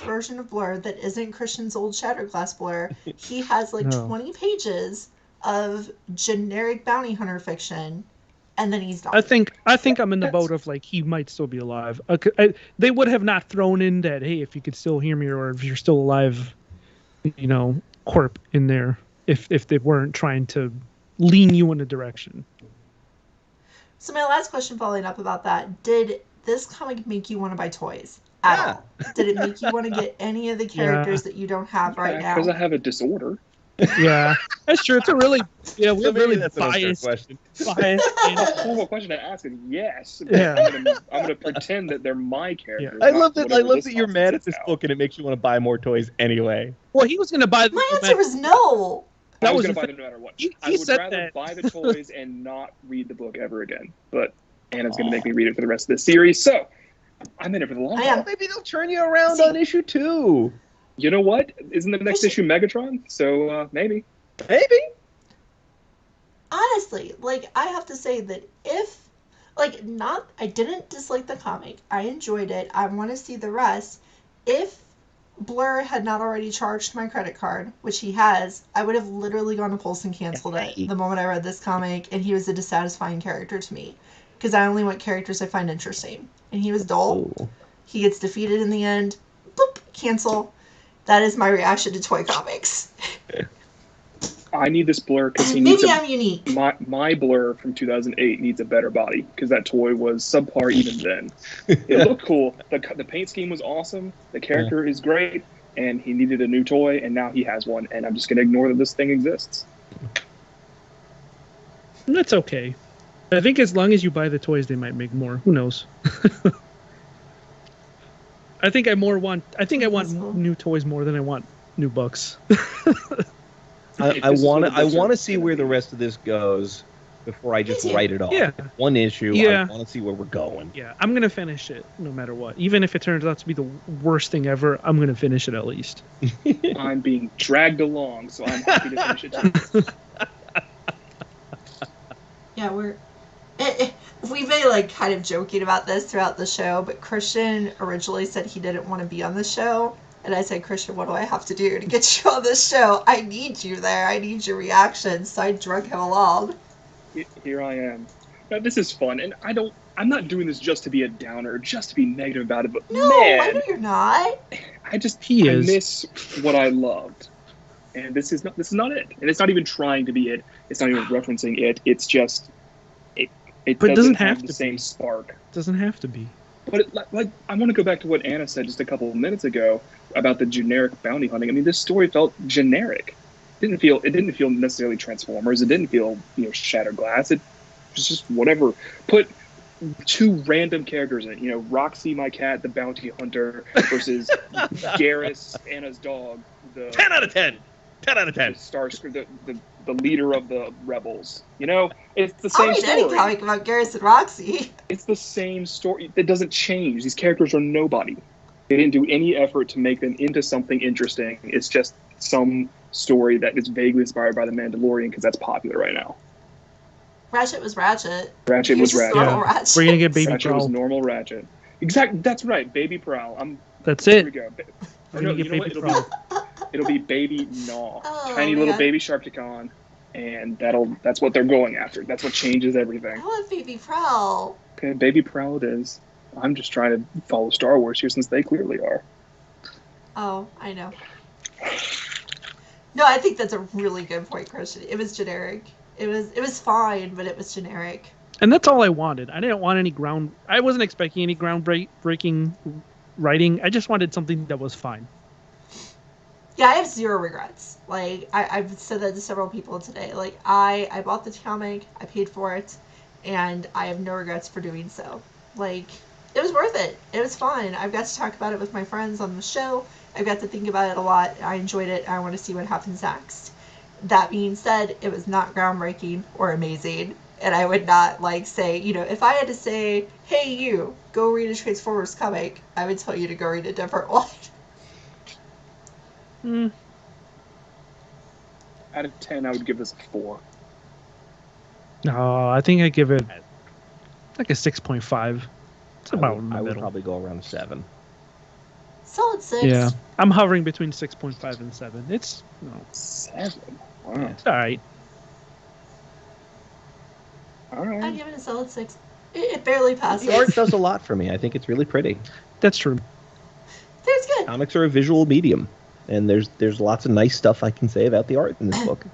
version of Blur that isn't Christian's old Shatterglass Blur, he has like 20 pages of generic bounty hunter fiction, and then he's done. I think I'm in the boat of like he might still be alive. They would have not thrown in that, hey, if you could still hear me or if you're still alive, you know, corp in there if they weren't trying to lean you in a direction. So my last question following up about that, did this comic make you want to buy toys at Yeah. all? Did it make you want to get any of the characters that you don't have right now? Because I have a disorder. Yeah, that's true. It's a really, yeah, we So have maybe really that's an unfair biased, question. biased. A horrible question to ask is yes. But Yeah. I'm gonna pretend that they're my characters. I not love that. I whatever love this that you're nonsense mad at is this now. book and it makes you want to buy more toys anyway. Well, he was gonna buy. My answer was no. I That was was gonna buy the them no matter what. He I would said rather that. buy the toys and not read the book ever again. But Anna's gonna make me read it for the rest of the series, so I'm in it for the long I haul. am. Maybe they'll turn you around See- on issue 2. You know what? Isn't the next issue Megatron? So maybe. Maybe. Honestly, like, I have to say that if, like, not, I didn't dislike the comic. I enjoyed it. I want to see the rest. If Blur had not already charged my credit card, which he has, I would have literally gone to Pulse and canceled it the moment I read this comic, and he was a dissatisfying character to me. Because I only want characters I find interesting. And he was dull. Oh. He gets defeated in the end. Boop, cancel. That is my reaction to toy comics. I need this Blur because he Maybe needs I'm unique. my Blur from 2008 needs a better body because that toy was subpar even then. It looked cool. The paint scheme was awesome. The character is great, and he needed a new toy, and now he has one. And I'm just gonna ignore that this thing exists. That's okay. I think as long as you buy the toys, they might make more. Who knows? I think I want Possible. new toys more than I want new books. I want to see where the rest of this goes before I just Me too. write it off. Yeah. One issue. Yeah. I want to see where we're going. Yeah, I'm gonna finish it no matter what. Even if it turns out to be the worst thing ever, I'm gonna finish it at least. I'm being dragged along, so I'm happy to finish it too. Yeah, we've been like kind of joking about this throughout the show, but Christian originally said he didn't want to be on the show. And I said, Christian, what do I have to do to get you on this show? I need you there. I need your reaction. So I drug him along. Here I am. Now, this is fun, and I'm not doing this just to be a downer, just to be negative about it. But No, I know man, you're not. I is. miss what I loved, and this is not it. And it's not even trying to be it. It's not even referencing it. It's just it But it doesn't doesn't have have the to same be. spark. Doesn't have to be. But I want to go back to what Anna said just a couple of minutes ago about the generic bounty hunting. I mean, this story felt generic. It didn't feel necessarily Transformers. It didn't feel Shattered Glass. It was just whatever. Put two random characters in it. Roxy, my cat, the bounty hunter, versus Garrus, Anna's dog, the 10 out of 10. 10 out of 10. Starscream, the leader of the rebels. It's the I'll same read any story. comic about Garrus and Roxy. It's the same story. It doesn't change. These characters are nobody. They didn't do any effort to make them into something interesting. It's just some story that is vaguely inspired by The Mandalorian because that's popular right now. Ratchet was Ratchet. Ratchet He was just Ratchet. normal Ratchet. We're gonna get Baby Ratchet was Prowl. normal Ratchet. Exactly. That's right. Baby Prowl. That's Here we it. go. We're No, gonna you get know what? Baby It'll Prowl. It'll be Baby Gnaw. Oh, Tiny little man. baby Sharkticon. And that's what they're going after. That's what changes everything. I want Baby Prowl. Okay, Baby Prowl it is. I'm just trying to follow Star Wars here since they clearly are. Oh, I know. No, I think that's a really good point, Christian. It was generic. It was fine, but it was generic. And that's all I wanted. I didn't want any I wasn't expecting any groundbreaking writing. I just wanted something that was fine. Yeah, I have zero regrets. Like, I've said that to several people today. Like, I bought the comic, I paid for it, and I have no regrets for doing so. Like, it was worth it. It was fun. I've got to talk about it with my friends on the show. I've got to think about it a lot. I enjoyed it. I want to see what happens next. That being said, it was not groundbreaking or amazing. And I would not, say, if I had to say, hey, you, go read a Transformers comic, I would tell you to go read a different one. Out of 10, I would give this a 4. No, I think I give it like a 6.5. It's about in the I would middle. probably go around 7. Solid 6. Yeah, I'm hovering between 6.5 and 7. It's 7? Wow. it's all right. All I'd right. give it a solid 6. It barely passes. The art does a lot for me. I think it's really pretty. That's true. It's good. Comics are a visual medium, and there's lots of nice stuff I can say about the art in this book.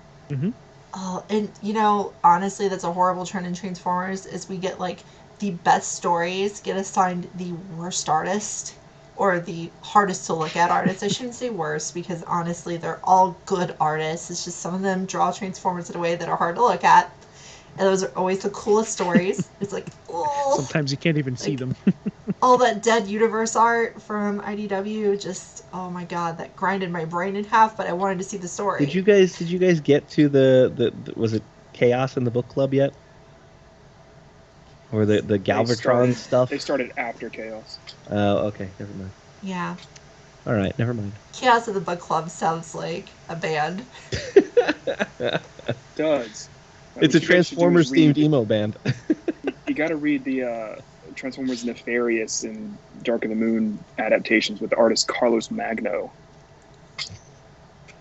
Oh, and you know, honestly, that's a horrible trend in Transformers. Is we get like the best stories get assigned the worst artist or the hardest to look at artist. I shouldn't say worst because honestly, they're all good artists. It's just some of them draw Transformers in a way that are hard to look at, and those are always the coolest stories. It's like, oh, Sometimes you can't even see them. all that Dead Universe art from IDW, just oh my god, that grinded my brain in half. But I wanted to see the story. Did you guys get to the was it Chaos in the book club yet? Or the Galvatron stuff? They started after Chaos. Oh, okay, never mind. Yeah. All right, never mind. Chaos of the Book Club sounds like a band. It does. It's a Transformers themed emo band. You got to read the Transformers Nefarious and Dark of the Moon adaptations with the artist Carlos Magno.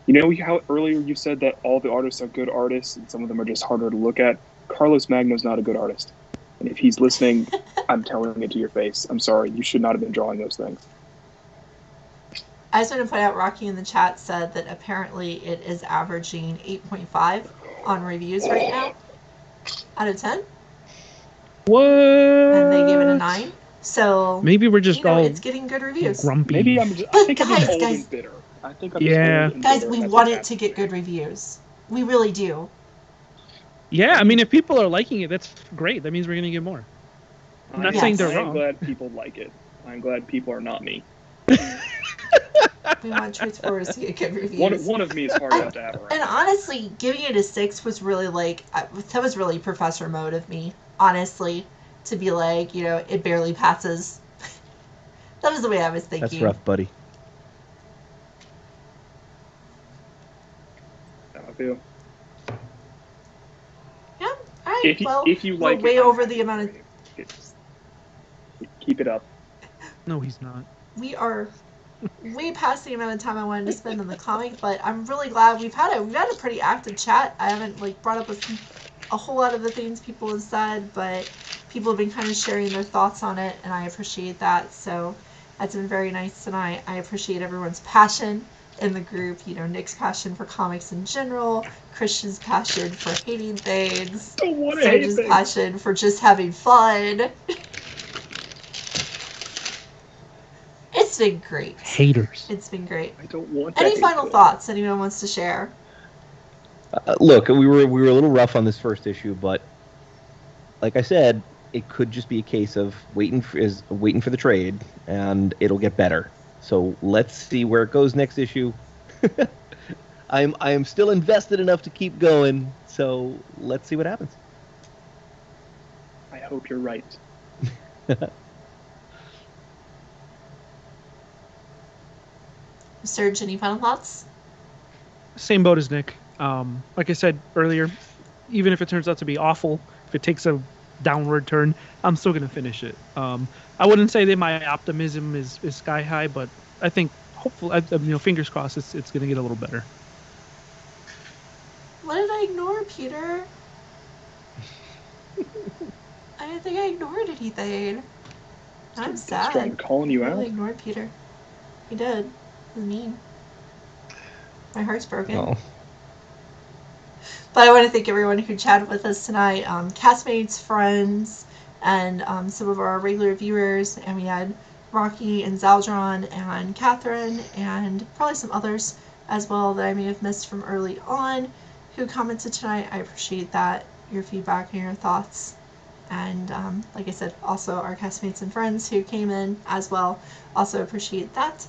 You know how earlier you said that all the artists are good artists and some of them are just harder to look at? Carlos Magno's not a good artist. And if he's listening, I'm telling it to your face. I'm sorry. You should not have been drawing those things. I just want to point out, Rocky in the chat said that apparently it is averaging 8.5 on reviews right now out of 10. What? And they gave it a 9. So maybe we're just all it's getting good reviews. grumpy. Maybe I think I'm just old and bitter. I think I'm just old and Guys, bitter. we That's want what's it to get good reviews. We really do. Yeah, I mean, if people are liking it, that's great. That means we're gonna get more. I'm not saying they're wrong. I'm glad people like it. I'm glad people are not me. We want Transformers to get good reviews. One of me is hard enough to have around. And honestly, giving it a 6 was really that was really Professor Mode of me, honestly, to be like, you know, it barely passes. That was the way I was thinking. That's rough, buddy. I feel. Yeah. All right. If you like, we're way over the amount of. Keep it up. No, he's not. We are way past the amount of time I wanted to spend on the comic, but I'm really glad we've had a pretty active chat. I haven't brought up a whole lot of the things people have said, but people have been kind of sharing their thoughts on it, and I appreciate that. So that's been very nice tonight. I appreciate everyone's passion in the group. You know, Nick's passion for comics in general, Christian's passion for hating things, Serge's passion for just having fun. It's been great. Haters. It's been great. I don't want. Any final thoughts anyone wants to share? Look, we were a little rough on this first issue, but like I said, it could just be a case of waiting for the trade, and it'll get better. So let's see where it goes next issue. I am still invested enough to keep going, so let's see what happens. I hope you're right. Serge, any final thoughts? Same boat as Nick. Like I said earlier, even if it turns out to be awful, if it takes a downward turn, I'm still gonna finish it. I wouldn't say that my optimism is sky high, but I think hopefully, fingers crossed, it's gonna get a little better. What did I ignore, Peter? I didn't think I ignored anything. I'm sad. I'm calling you I out. really ignored Peter. He did. It was mean. My heart's broken. Oh. But I want to thank everyone who chatted with us tonight, castmates, friends, and some of our regular viewers. And we had Rocky and Zaldron and Catherine and probably some others as well that I may have missed from early on who commented tonight. I appreciate that, your feedback and your thoughts. And like I said, also our castmates and friends who came in as well. Also appreciate that.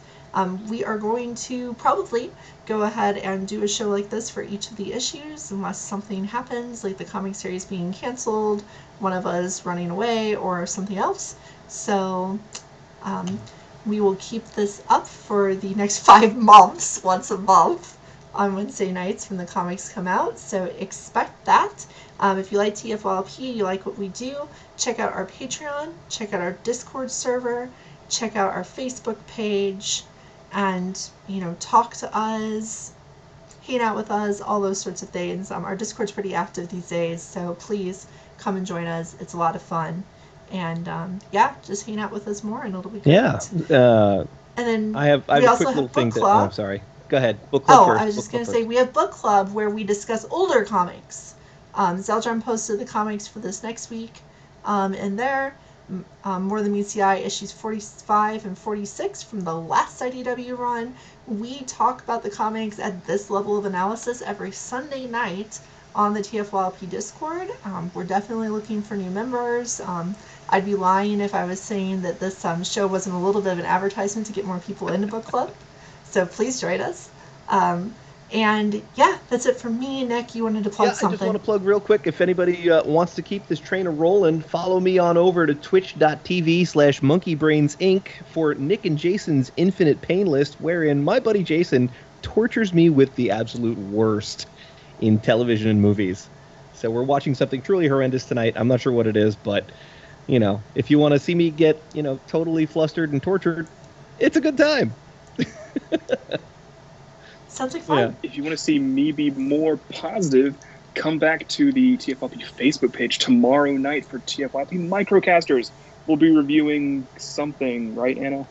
We are going to probably go ahead and do a show like this for each of the issues unless something happens, like the comic series being canceled, one of us running away, or something else. So we will keep this up for the next 5 months, once a month on Wednesday nights when the comics come out. So expect that. If you like TFYLP, you like what we do, check out our Patreon, check out our Discord server, check out our Facebook page, and, talk to us, hang out with us, all those sorts of things. Our Discord's pretty active these days, so please come and join us. It's a lot of fun. And, just hang out with us more, and it'll be great. Yeah. And then I have a quick little thing. I'm sorry. Go ahead. Book club Oh, first. I was just going to say, we have book club where we discuss older comics. Zeldron posted the comics for this next week in there. More Than Meets the Eye issues 45 and 46 from the last IDW run. We talk about the comics at this level of analysis every Sunday night on the TFYLP Discord. We're definitely looking for new members. I'd be lying if I was saying that this show wasn't a little bit of an advertisement to get more people into book club. So please join us. And yeah, that's it from me. Nick, you wanted to plug something. I just want to plug real quick. If anybody wants to keep this train rolling, follow me on over to twitch.tv/monkeybrainsinc for Nick and Jason's Infinite Pain List, wherein my buddy Jason tortures me with the absolute worst in television and movies. So we're watching something truly horrendous tonight. I'm not sure what it is, but, you know, if you want to see me get, you know, totally flustered and tortured, it's a good time. Sounds like fun. Yeah. If you want to see me be more positive, come back to the TFYLP Facebook page tomorrow night for TFYLP Microcasters. We'll be reviewing something, right, Anna?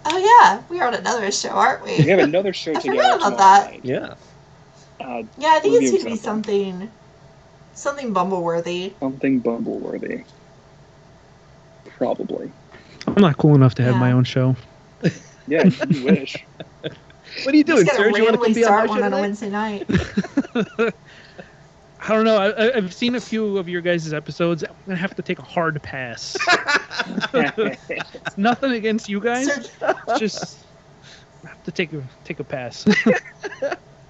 Oh yeah, we are on another show, aren't we? We have another show I together forgot about tomorrow that. night. Yeah. Yeah, I think it's reviewing going to be something Bumble-worthy. Something Bumble-worthy. Probably. I'm not cool enough to have my Yeah. own show. Yeah, you wish. What are you doing, Just gotta Serge? You want to come randomly be on start my one show on a tonight? Wednesday night. I don't know. I've seen a few of your guys' episodes. I'm gonna have to take a hard pass. It's nothing against you guys. Serge, It's just I have to take a pass.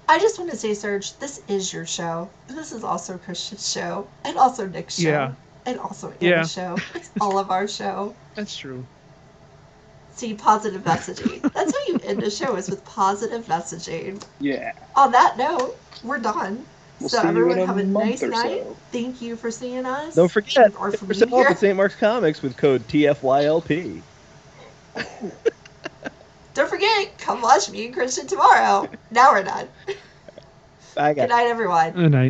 I just want to say, Serge, this is your show. This is also Christian's show, and also Nick's show, Yeah. and also Anna's Yeah. show. It's all of our show. That's true. See, positive messaging. That's how you end a show, is with positive messaging. Yeah. On that note, we're done. We'll So see you everyone in a have a month nice or night. so. Thank you for seeing us. Don't forget, or for 10% being off here. at St. Mark's Comics with code TFYLP. Don't forget, come watch me and Christian tomorrow. Now we're done. Bye, guys. Good night, everyone. Good night.